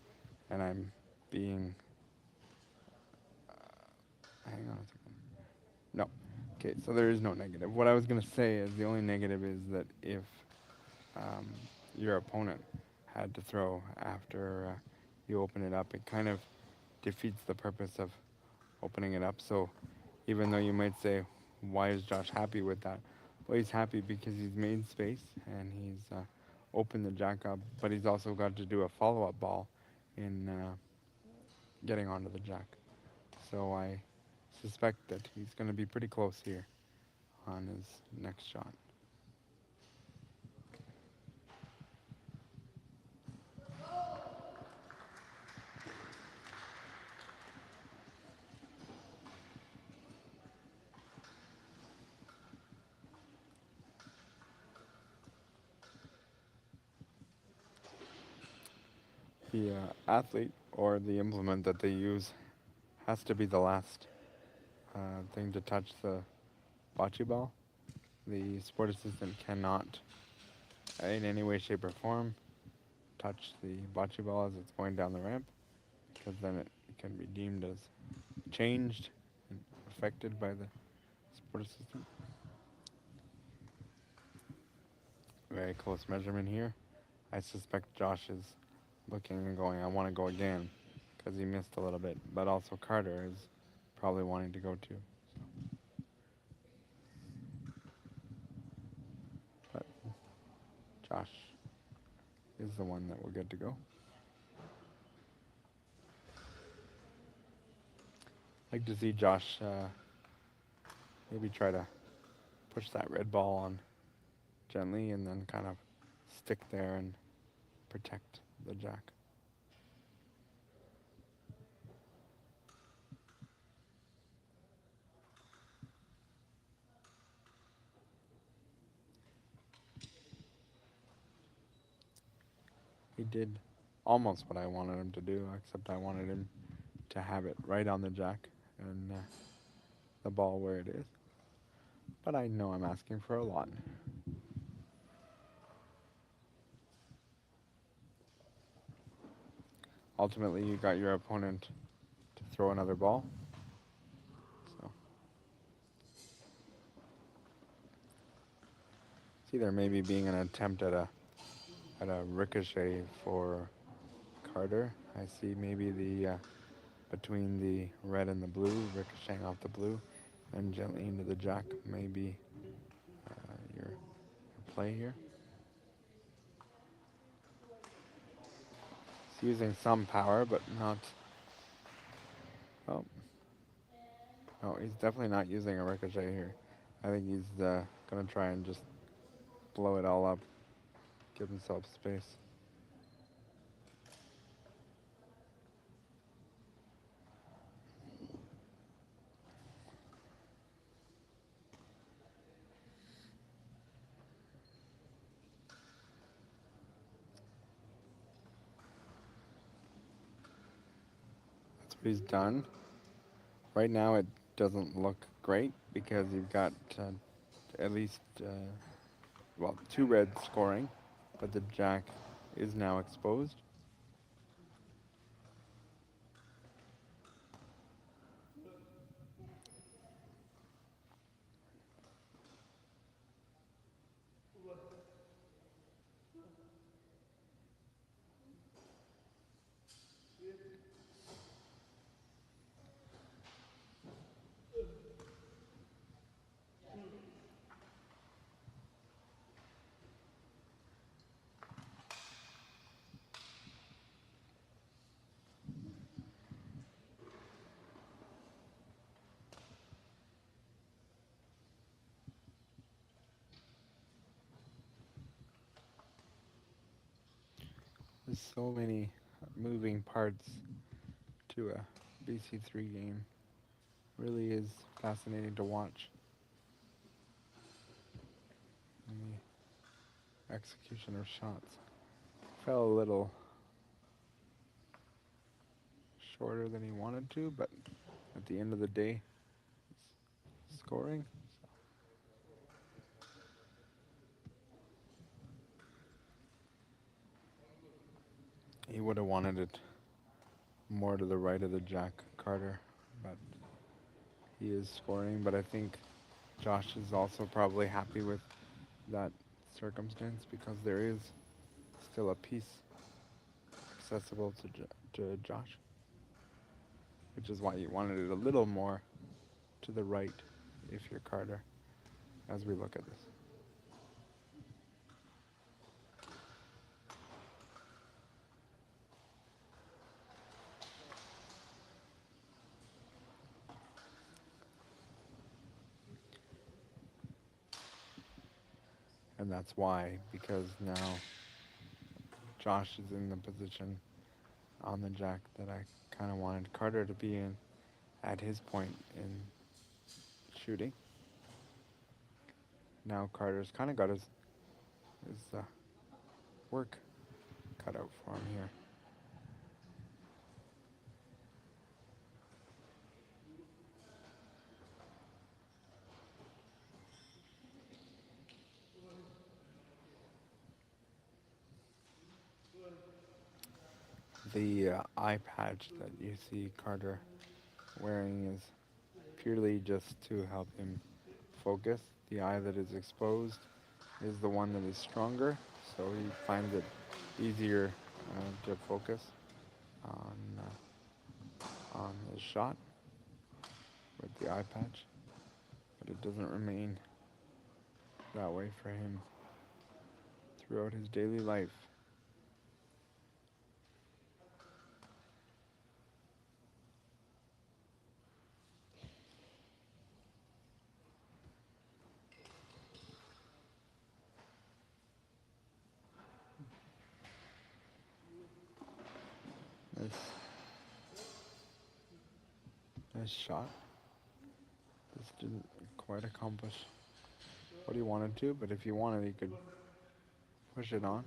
and I'm being... hang on a second. No. Okay, so there is no negative. What I was going to say is the only negative is that if your opponent had to throw after you open it up, it kind of defeats the purpose of opening it up. So even though you might say, why is Josh happy with that? Well, he's happy because he's made space and he's opened the jack up, but he's also got to do a follow-up ball in getting onto the jack. So I suspect that he's going to be pretty close here on his next shot. The athlete or the implement that they use has to be the last thing to touch the bocce ball. The sport assistant cannot, in any way, shape, or form, touch the bocce ball as it's going down the ramp, because then it can be deemed as changed and affected by the sport assistant. Very close measurement here. I suspect Josh is looking and going, I want to go again, because he missed a little bit. But also Carter is probably wanting to go too. But Josh is the one that will get to go. I'd like to see Josh maybe try to push that red ball on gently and then kind of stick there and protect the jack. He did almost what I wanted him to do, except I wanted him to have it right on the jack and the ball where it is. But I know I'm asking for a lot. Ultimately, you got your opponent to throw another ball. So see, there maybe being an attempt at a ricochet for Carter. I see maybe the between the red and the blue, ricocheting off the blue, and gently into the jack. Maybe your play here. He's using some power, but not. Oh, no, he's definitely not using a ricochet here. I think he's gonna try and just blow it all up, give himself space. That's what he's done. Right now it doesn't look great because you've got at least, well, two reds scoring, but the jack is now exposed. There's so many moving parts to a BC3 game. Really is fascinating to watch. And the execution of shots fell a little shorter than he wanted to, but at the end of the day, he's scoring. He would have wanted it more to the right of the jack, Carter, but he is scoring. But I think Josh is also probably happy with that circumstance because there is still a piece accessible to Josh, which is why you wanted it a little more to the right if you're Carter as we look at this. And that's why, because now Josh is in the position on the jack that I kind of wanted Carter to be in at his point in shooting. Now Carter's kind of got his work cut out for him here. The eye patch that you see Carter wearing is purely just to help him focus. The eye that is exposed is the one that is stronger, so he finds it easier to focus on his shot with the eye patch, but it doesn't remain that way for him throughout his daily life. Nice, nice shot. This didn't quite accomplish what he wanted to, but if he wanted, he could push it on.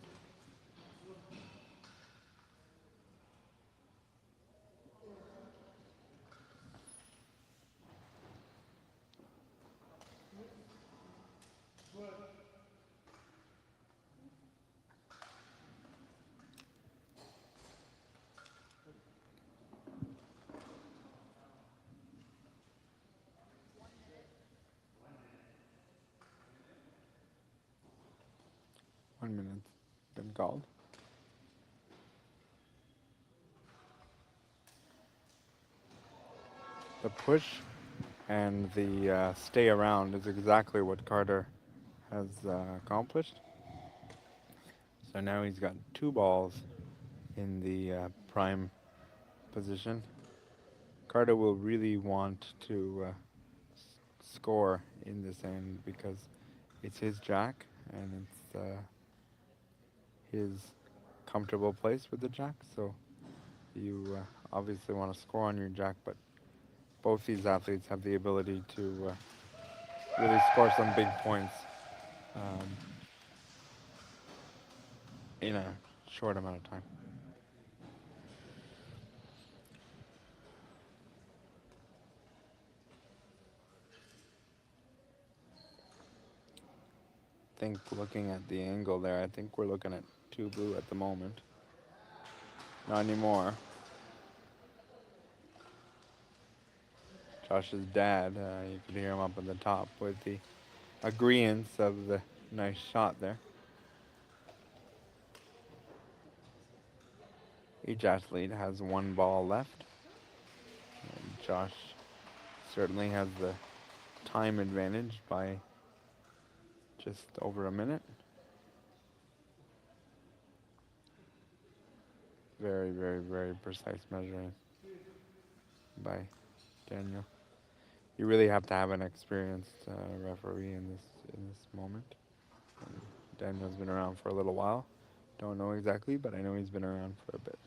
One minute been called. The push and the stay around is exactly what Carter has accomplished. So now he's got 2 balls in the prime position. Carter will really want to score in this end because it's his jack and it's his comfortable place with the jack. So you obviously want to score on your jack, but both these athletes have the ability to really score some big points in a short amount of time. I think looking at the angle there, I think we're looking at 2 blue at the moment. Not anymore. Josh's dad, you could hear him up at the top with the agreeance of the nice shot there. Each athlete has 1 ball left. And Josh certainly has the time advantage by just over a minute. Very, very, very precise measuring by Daniel. You really have to have an experienced referee in this moment. And Daniel's been around for a little while. Don't know exactly, but I know he's been around for a bit.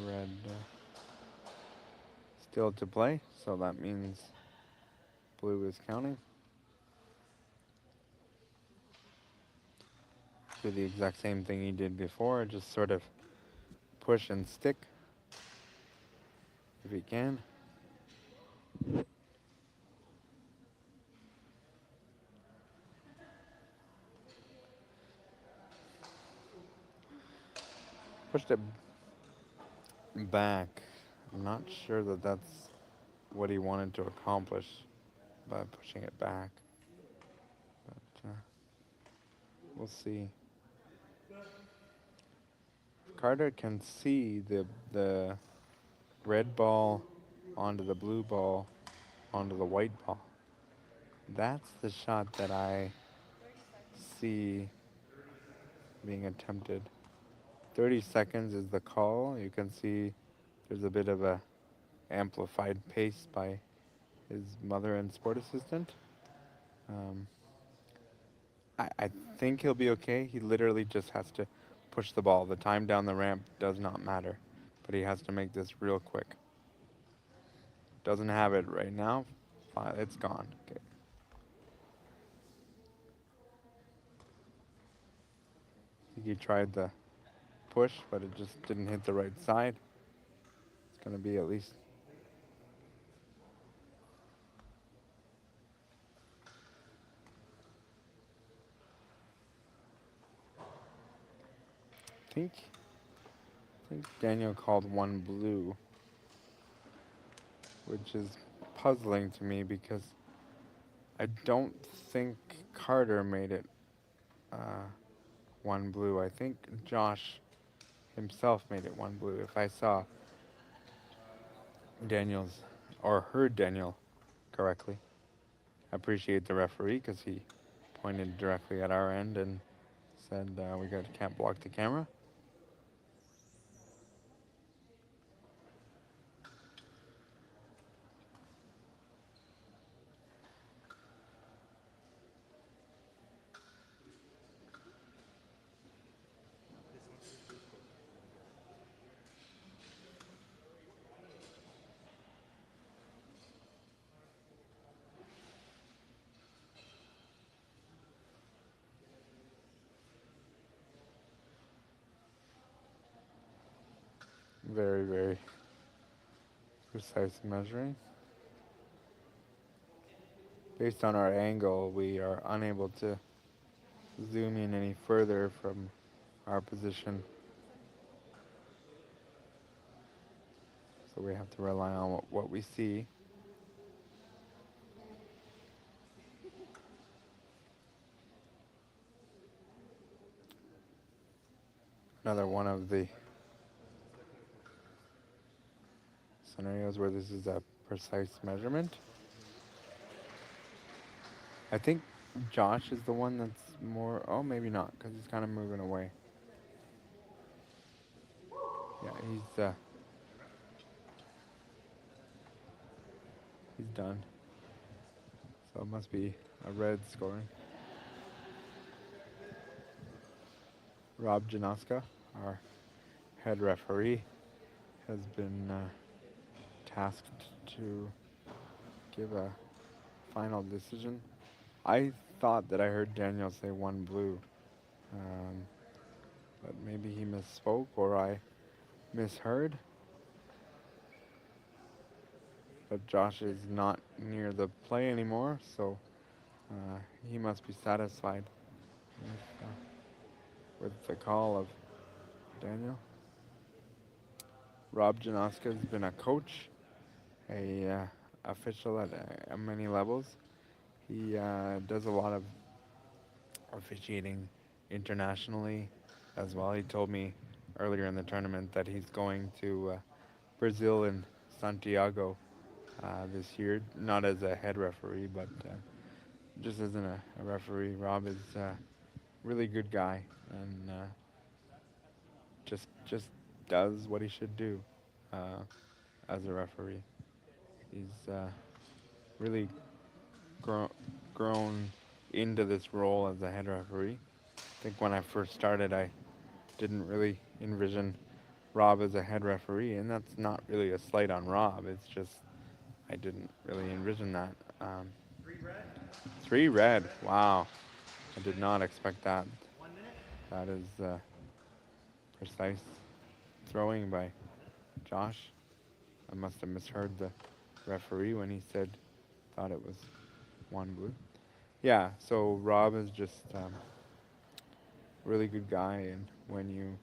Red still to play, so that means blue is counting. Do the exact same thing he did before, just sort of push and stick if he can. Pushed it back. I'm not sure that that's what he wanted to accomplish by pushing it back, but we'll see. Carter can see the red ball onto the blue ball onto the white ball. That's the shot that I see being attempted. 30 seconds is the call. You can see there's a bit of a amplified pace by his mother and sport assistant. I think he'll be okay. He literally just has to push the ball. The time down the ramp does not matter, but he has to make this real quick. Doesn't have it right now. It's gone. Okay. I think he tried the push, but it just didn't hit the right side. It's going to be at least think Daniel called one blue, which is puzzling to me because I don't think Carter made it one blue. I think Josh himself made it one blue. If I saw Daniel's or heard Daniel correctly, I appreciate the referee because he pointed directly at our end and said can't block the camera. Very, very precise measuring. Based on our angle, we are unable to zoom in any further from our position. So we have to rely on what we see. Another one of the scenarios where this is a precise measurement. I think Josh is the one that's more, oh, maybe not, because he's kind of moving away. Yeah, he's done. So it must be a red scoring. Rob Janoska, our head referee, has been tasked to give a final decision. I thought that I heard Daniel say one blue, but maybe he misspoke or I misheard. But Josh is not near the play anymore, so he must be satisfied with the call of Daniel. Rob Janoska has been a coach, a official at many levels. He does a lot of officiating internationally as well. He told me earlier in the tournament that he's going to Brazil and Santiago this year, not as a head referee, but just as a referee. Rob is a really good guy and just does what he should do as a referee. He's really grown into this role as a head referee. I think when I first started, I didn't really envision Rob as a head referee, and that's not really a slight on Rob. It's just I didn't really envision that. 3 red. Wow. I did not expect that. That is precise throwing by Josh. I must have misheard the referee when he thought it was one blue. Yeah, so Rob is just really good guy, and when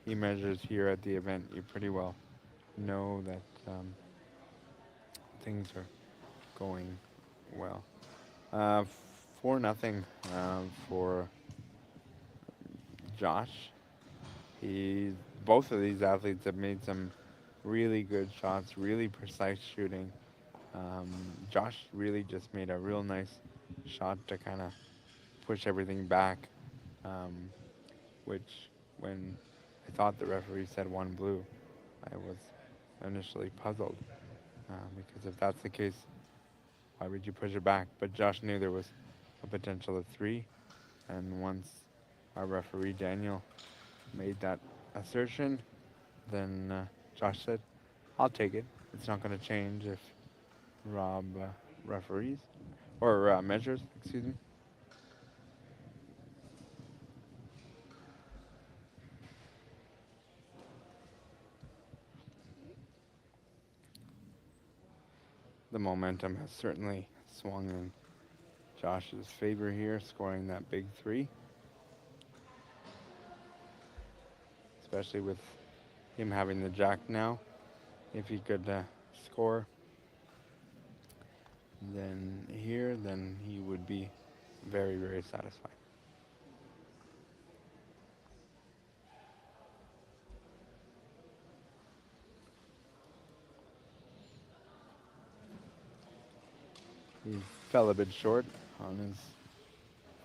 he measures here at the event, you pretty well know that things are going well. 4-0 for Josh. Both of these athletes have made some really good shots, really precise shooting. Josh really just made a real nice shot to kind of push everything back, which when I thought the referee said one blue, I was initially puzzled because if that's the case, why would you push it back? But Josh knew there was a potential of 3, and once our referee Daniel made that assertion, then Josh said, I'll take it. It's not going to change if Rob referees, or measures, excuse me. The momentum has certainly swung in Josh's favor here, scoring that big 3. especially with him having the jack now. If he could score then here, then he would be very, very satisfied. He fell a bit short on his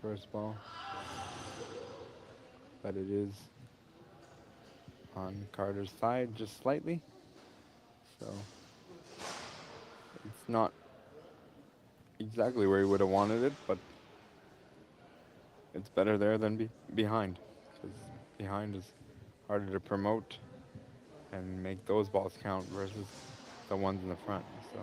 first ball, but it is on Carter's side just slightly. So it's not exactly where he would have wanted it, but it's better there than behind. Because behind is harder to promote and make those balls count versus the ones in the front. So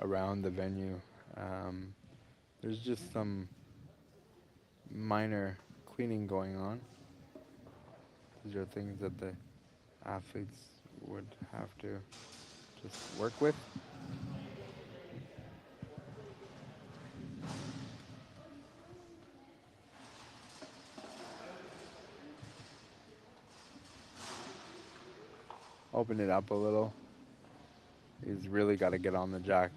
around the venue, there's just some minor cleaning going on. These are things that the athletes would have to just work with. Open it up a little. He's really got to get on the jack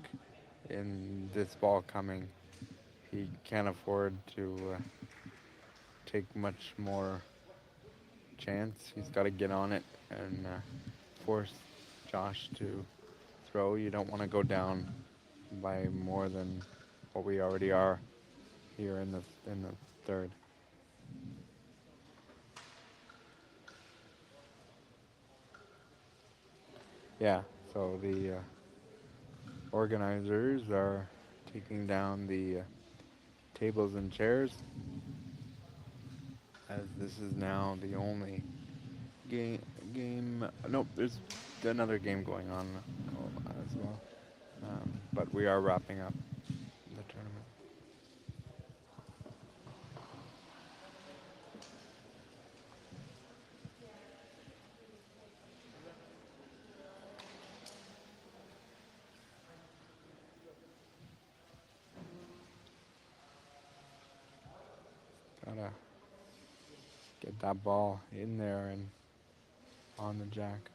in this ball coming. He can't afford to take much more chance. He's got to get on it and force Josh to throw. You don't want to go down by more than what we already are here in the third. Yeah, so the organizers are taking down the tables and chairs, as this is now the only game. Nope, there's another game going on as well, but we are wrapping up the tournament. Gotta get that ball in there and on the jack.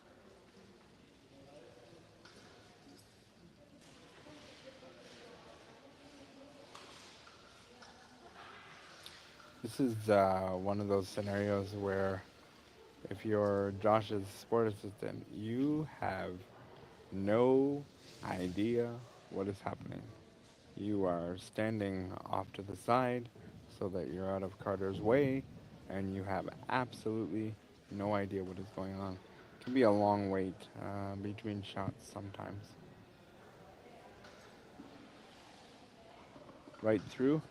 This is one of those scenarios where if you're Josh's sport assistant, you have no idea what is happening. You are standing off to the side so that you're out of Carter's way, and you have absolutely no idea what is going on. It can be a long wait between shots sometimes. Right through.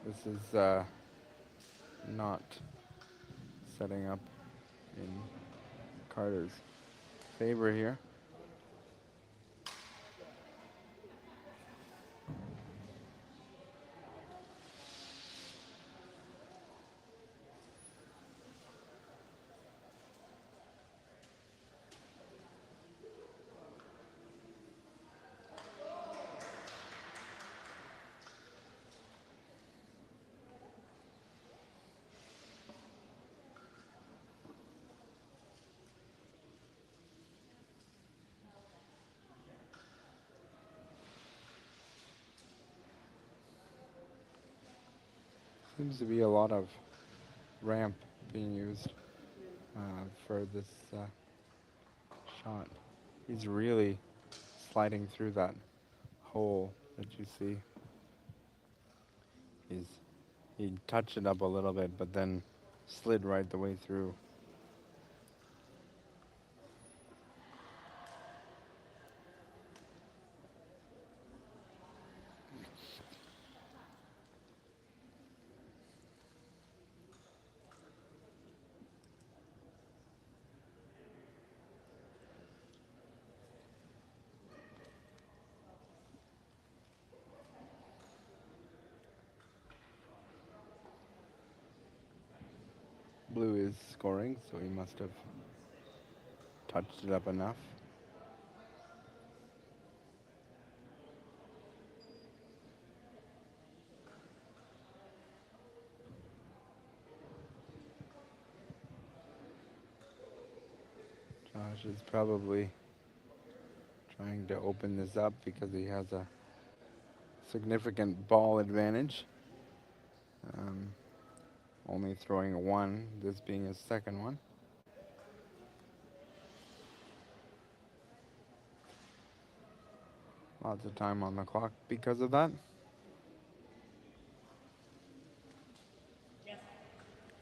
This is not setting up in Carter's favor here. Seems to be a lot of ramp being used for this shot. He's really sliding through that hole that you see. He touched it up a little bit, but then slid right the way through. blue is scoring, so he must have touched it up enough. Josh is probably trying to open this up because he has a significant ball advantage. Only throwing a 1, this being his second one. Lots of time on the clock because of that.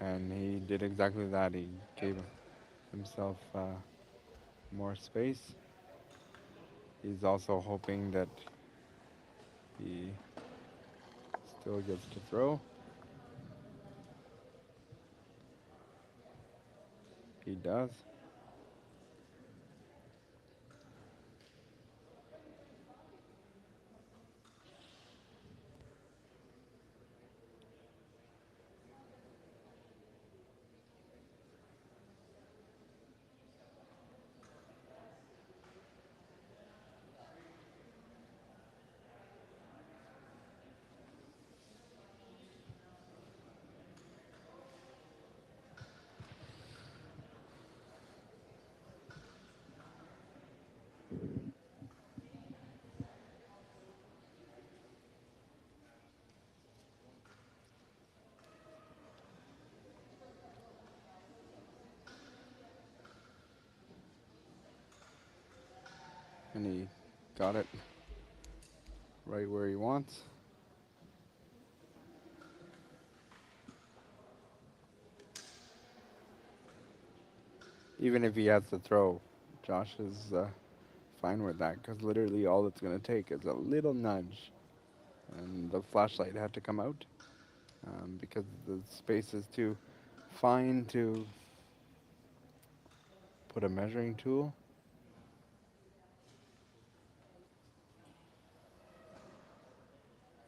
And he did exactly that. He gave himself more space. He's also hoping that he still gets to throw. He does. And he got it right where he wants. Even if he has to throw, Josh is fine with that because literally all it's going to take is a little nudge. And the flashlight had to come out because the space is too fine to put a measuring tool.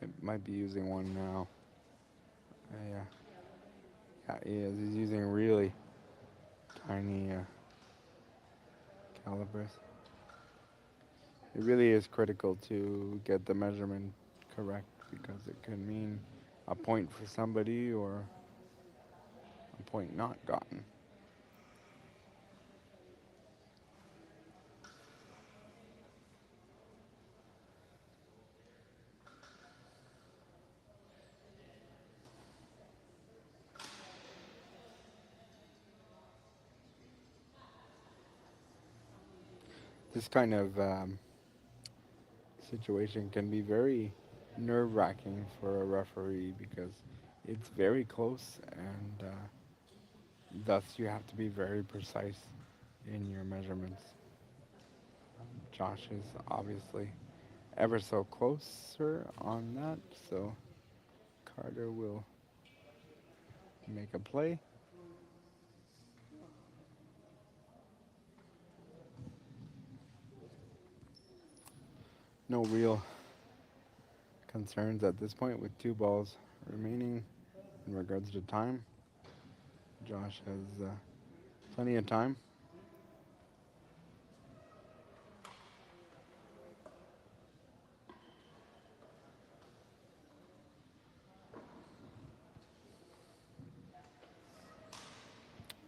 It might be using one now. Yeah, he is. He's using really tiny calibers. It really is critical to get the measurement correct because it can mean a point for somebody or a point not gotten. This kind of situation can be very nerve-wracking for a referee because it's very close and thus you have to be very precise in your measurements. Josh is obviously ever so closer on that, so Carter will make a play. No real concerns at this point with 2 balls remaining in regards to time. Josh has plenty of time.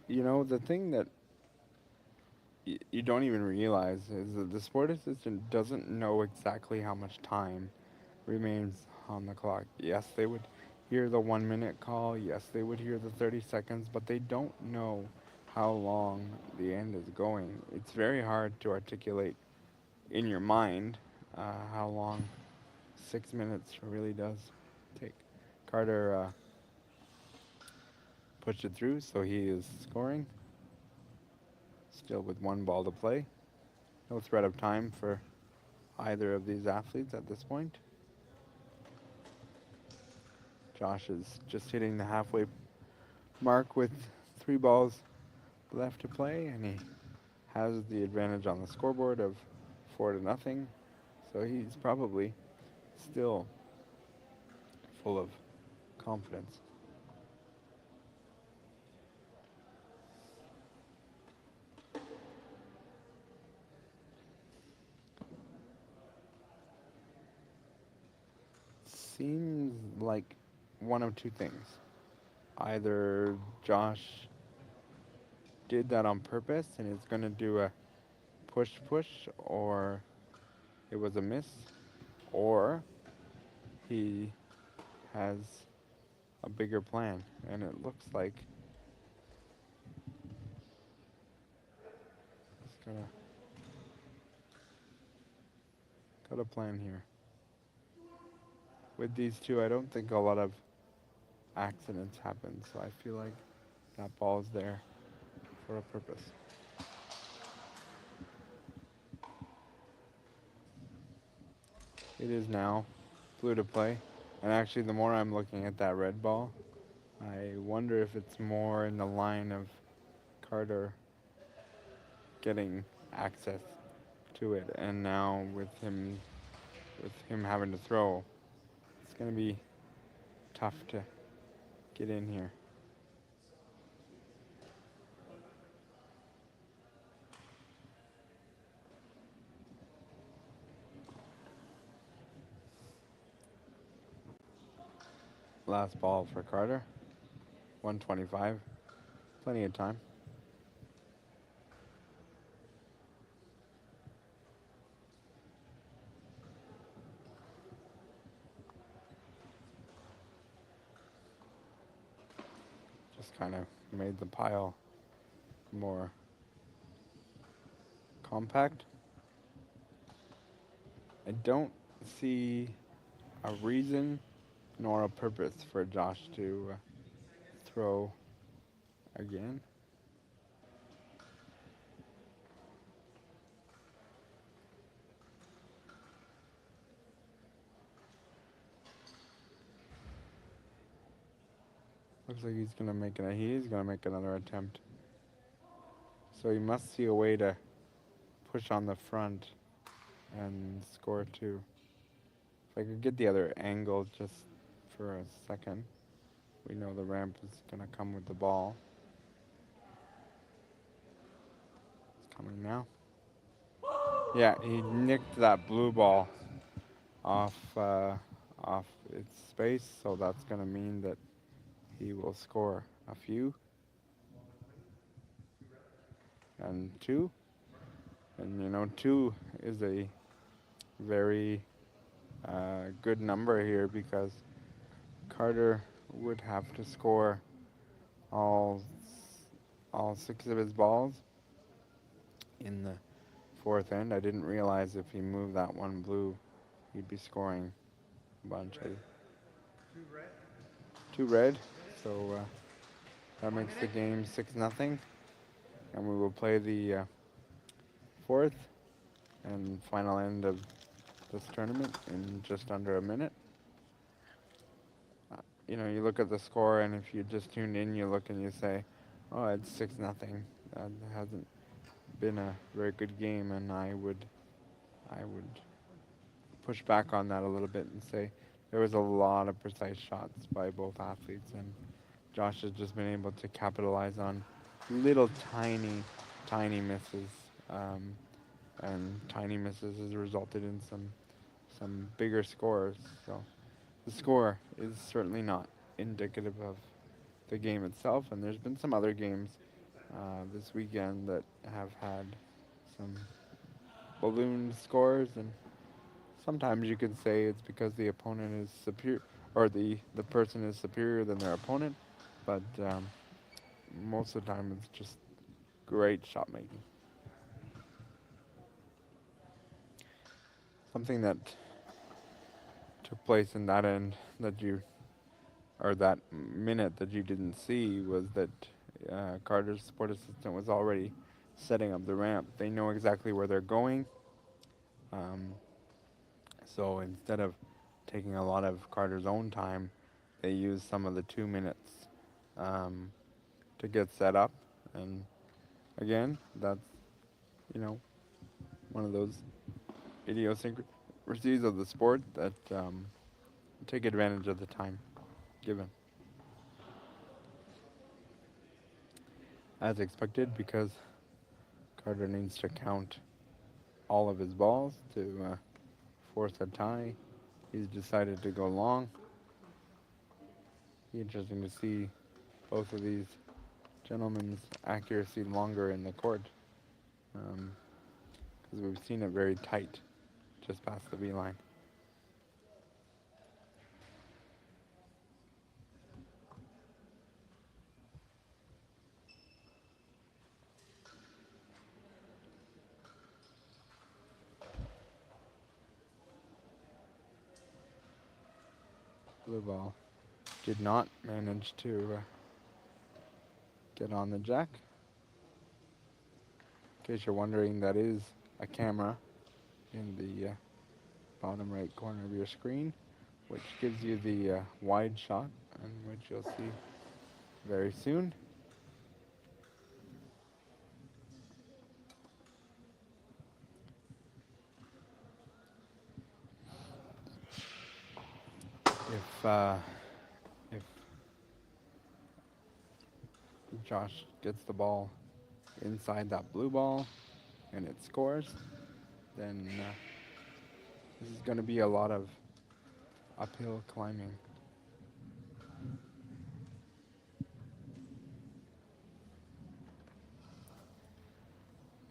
You know, the thing that you don't even realize is that the sport assistant doesn't know exactly how much time remains on the clock. Yes, they would hear the 1 minute call. Yes, they would hear the 30 seconds, but they don't know how long the end is going. It's very hard to articulate in your mind how long 6 minutes really does take. Carter pushed it through, so he is scoring. Still with 1 ball to play. No threat of time for either of these athletes at this point. Josh is just hitting the halfway mark with 3 balls left to play, and he has the advantage on the scoreboard of 4-0. So he's probably still full of confidence. seems like one of two things. Either Josh did that on purpose and is going to do a push, or it was a miss, or he has a bigger plan, and it looks like he's got a plan here. With these two, I don't think a lot of accidents happen, so I feel like that ball's there for a purpose. It is now blue to play, and actually the more I'm looking at that red ball, I wonder if it's more in the line of Carter getting access to it, and now with him having to throw, it's going to be tough to get in here. Last ball for Carter, 125, plenty of time. Just kind of made the pile more compact. I don't see a reason nor a purpose for Josh to throw again. Looks like he's gonna make another attempt. So he must see a way to push on the front and score two. If I could get the other angle just for a second. We know the ramp is gonna come with the ball. It's coming now. Yeah, he nicked that blue ball off its space, so that's gonna mean that he will score a few and two. And you know, two is a very good number here because Carter would have to score all six of his balls in the fourth end. I didn't realize if he moved that one blue, he'd be scoring a bunch. Two red, so that makes the game 6-0, and we will play the fourth and final end of this tournament in just under a minute. You know, you look at the score, and if you just tuned in, you look and you say, "Oh, it's 6-0. That hasn't been a very good game," and I would push back on that a little bit and say there was a lot of precise shots by both athletes, and Josh has just been able to capitalize on little tiny misses, and tiny misses has resulted in some bigger scores. So the score is certainly not indicative of the game itself, and there's been some other games this weekend that have had some balloon scores, and sometimes you can say it's because the opponent is superior, or the person is superior than their opponent, but most of the time it's just great shot making. Something that took place in that end that minute that you didn't see was that Carter's support assistant was already setting up the ramp. They know exactly where they're going. So instead of taking a lot of Carter's own time, they use some of the 2 minutes to get set up. And again, that's, you know, one of those idiosyncrasies of the sport that take advantage of the time given. As expected, because Carter needs to count all of his balls to force a tie, He's decided to go long. Be interesting to see both of these gentlemen's accuracy longer in the court, because we've seen it very tight just past the B line. Blue ball did not manage to get on the jack. In case you're wondering, that is a camera in the bottom right corner of your screen, which gives you the wide shot, and which you'll see very soon. If Josh gets the ball inside that blue ball and it scores, then this is going to be a lot of uphill climbing.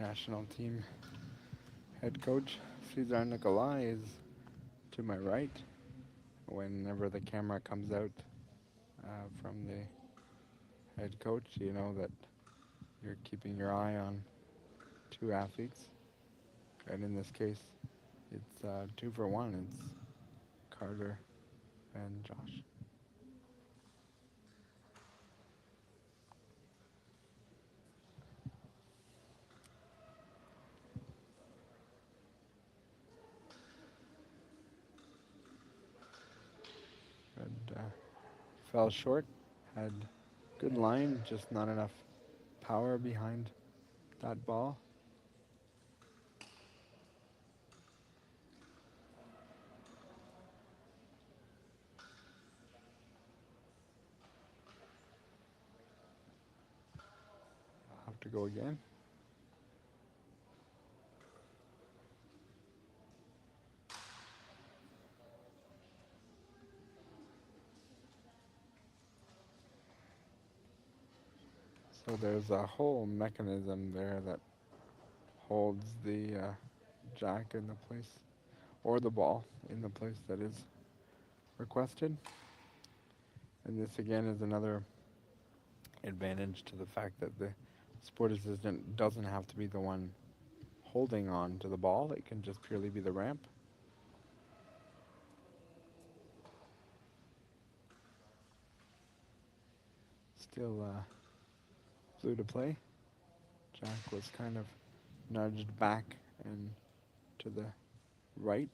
National team head coach Cesar Nicolai is to my right. Whenever the camera comes out from the head coach, you know that you're keeping your eye on two athletes. And in this case, it's 2 for 1. It's Carter and Josh. And fell short, had good line, just not enough power behind that ball. I'll have to go again. So there's a whole mechanism there that holds the jack in the place, or the ball in the place that is requested. And this again is another advantage to the fact that the sport assistant doesn't have to be the one holding on to the ball. It can just purely be the ramp. Still blue to play. Jack was kind of nudged back and to the right.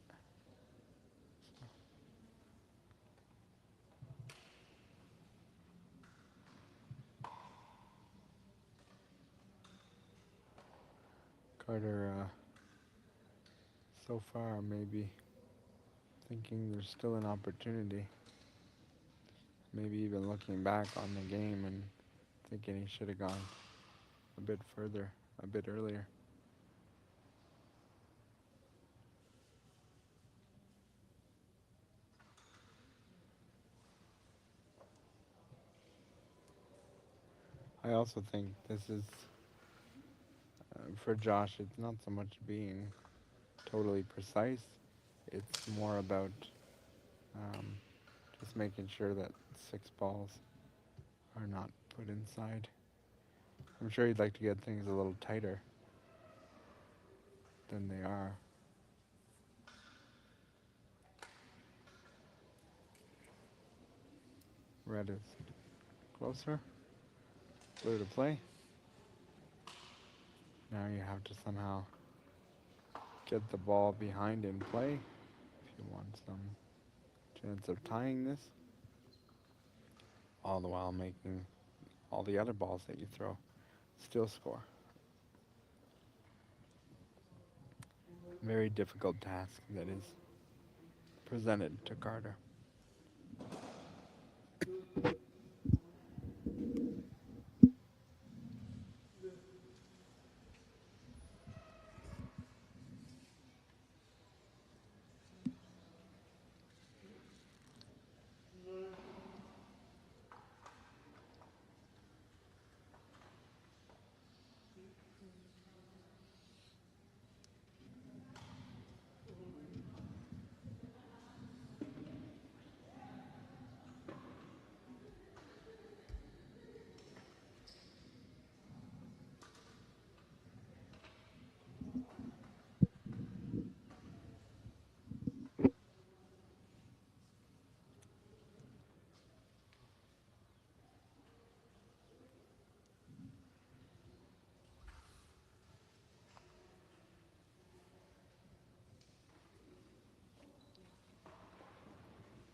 Carter so far maybe thinking there's still an opportunity. Maybe even looking back on the game and thinking he should have gone a bit further, a bit earlier. I also think this is, for Josh, it's not so much being totally precise. It's more about just making sure that 6 balls are not put inside. I'm sure he'd like to get things a little tighter than they are. Red is closer. Blue to play. Now you have to somehow get the ball behind in play if you want some chance of tying this, all the while making all the other balls that you throw still score. Very difficult task that is presented to Carter.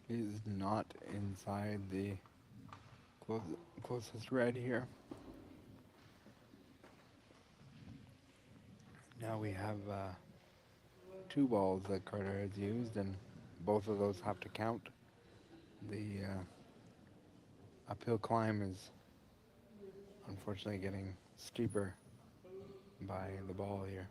He's not inside the closest red here. Now we have two balls that Carter has used, and both of those have to count. The uphill climb is unfortunately getting steeper by the ball here.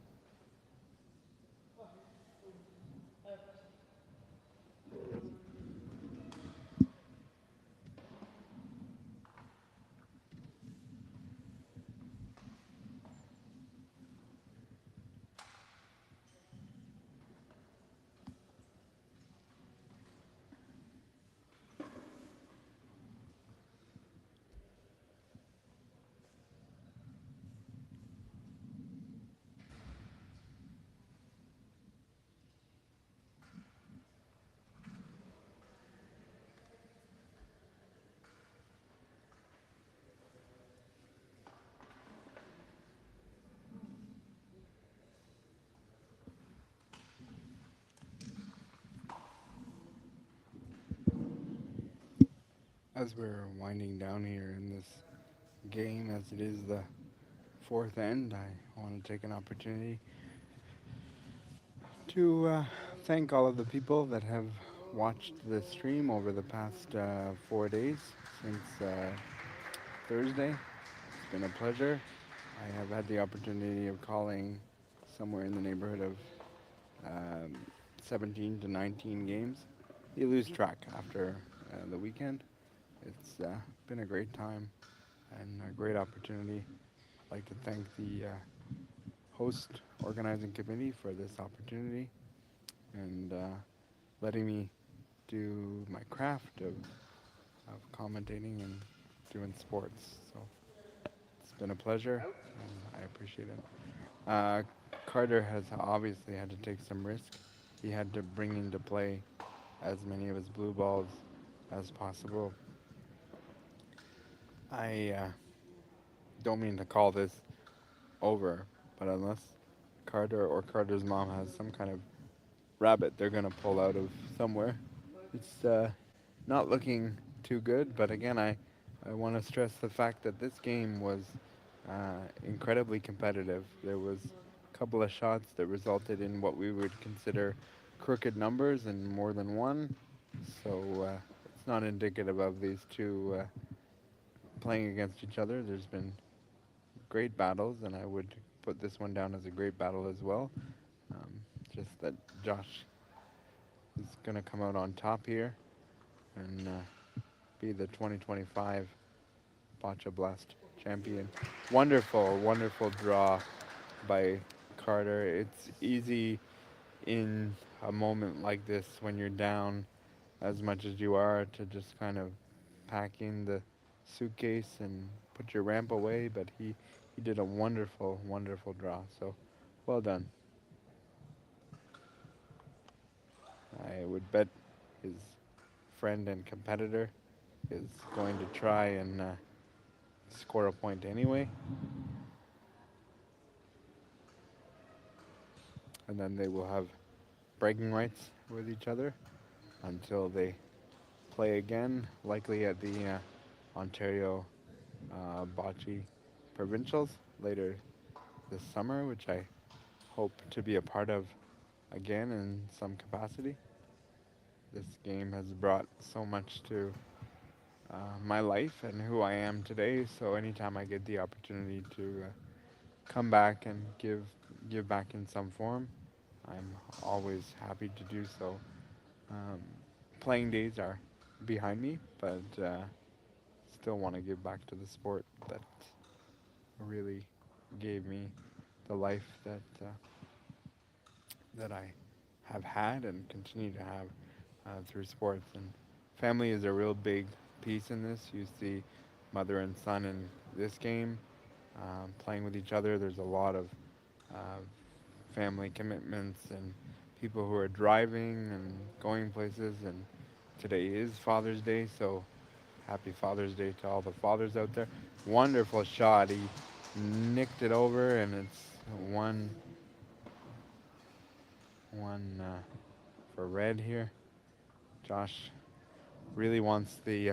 As we're winding down here in this game, as it is the fourth end, I want to take an opportunity to thank all of the people that have watched the stream over the past 4 days since Thursday. It's been a pleasure. I have had the opportunity of calling somewhere in the neighborhood of 17 to 19 games. You lose track after the weekend. It's been a great time and a great opportunity. I'd like to thank the host organizing committee for this opportunity and letting me do my craft of commentating and doing sports. So it's been a pleasure and I appreciate it. Carter has obviously had to take some risk. He had to bring into play as many of his blue balls as possible. I don't mean to call this over, but unless Carter or Carter's mom has some kind of rabbit they're going to pull out of somewhere, it's not looking too good. But again, I want to stress the fact that this game was incredibly competitive. There was a couple of shots that resulted in what we would consider crooked numbers and more than one. So it's not indicative of these two playing against each other. There's been great battles, and I would put this one down as a great battle as well. Just that Josh is going to come out on top here and be the 2025 Boccia Blast champion. Wonderful, wonderful draw by Carter. It's easy in a moment like this when you're down as much as you are to just kind of pack in the suitcase and put your ramp away, but he did a wonderful, wonderful draw. So well done. I would bet his friend and competitor is going to try and score a point anyway. And then they will have bragging rights with each other until they play again, likely at the Ontario Bocce Provincials later this summer, which I hope to be a part of again in some capacity. This game has brought so much to my life and who I am today, so anytime I get the opportunity to come back and give back in some form, I'm always happy to do so. Playing days are behind me, but still want to give back to the sport that really gave me the life that I have had and continue to have through sports. And family is a real big piece in this. You see mother and son in this game playing with each other. There's a lot of family commitments and people who are driving and going places. And today is Father's Day, so happy Father's Day to all the fathers out there. Wonderful shot. He nicked it over, and it's one for red here. Josh really wants the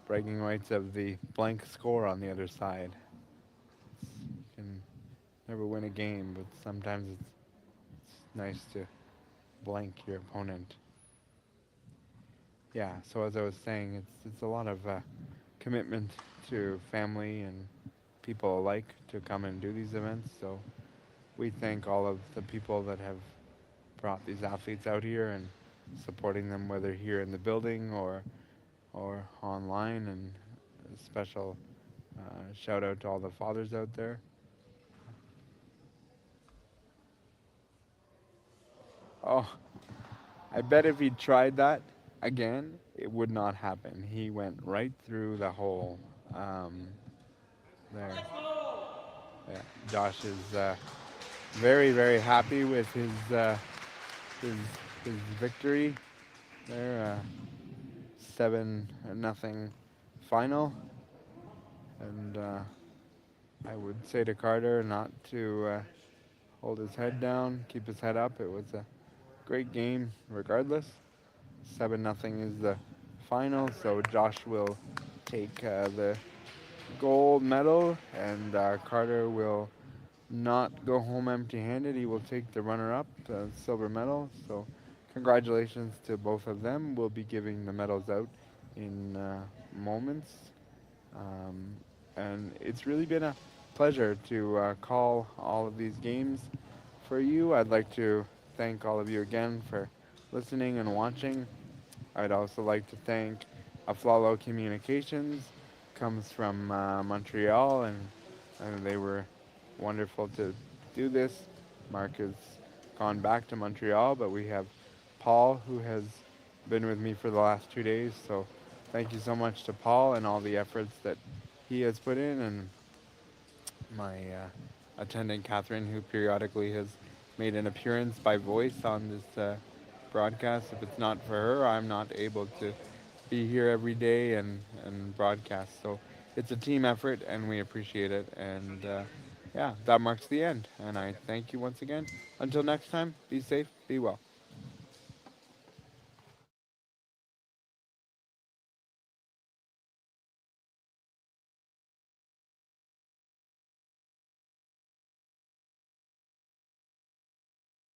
bragging rights of the blank score on the other side. You can never win a game, but sometimes it's nice to blank your opponent. Yeah, so as I was saying, it's a lot of commitment to family and people alike to come and do these events. So we thank all of the people that have brought these athletes out here and supporting them, whether here in the building or online. And a special shout out to all the fathers out there. Oh, I bet if he tried that again, it would not happen. He went right through the hole. Um, there. Yeah. Josh is very, very happy with his his victory there. 7-0 final, and I would say to Carter not to hold his head down, keep his head up. It was a great game, regardless. 7-0 is the final, so Josh will take the gold medal, and Carter will not go home empty-handed. He will take the runner-up, silver medal. So, congratulations to both of them. We'll be giving the medals out in moments, um, and it's really been a pleasure to call all of these games for you. I'd like to thank all of you again for listening and watching. I'd also like to thank Aflalo Communications, comes from Montreal, and they were wonderful to do this. Mark has gone back to Montreal, but we have Paul, who has been with me for the last 2 days. So thank you so much to Paul and all the efforts that he has put in, and my attendant Catherine, who periodically has made an appearance by voice on this broadcast. If it's not for her, I'm not able to be here every day and broadcast. So it's a team effort, and we appreciate it. And yeah, that marks the end. And I thank you once again. Until next time, be safe, be well.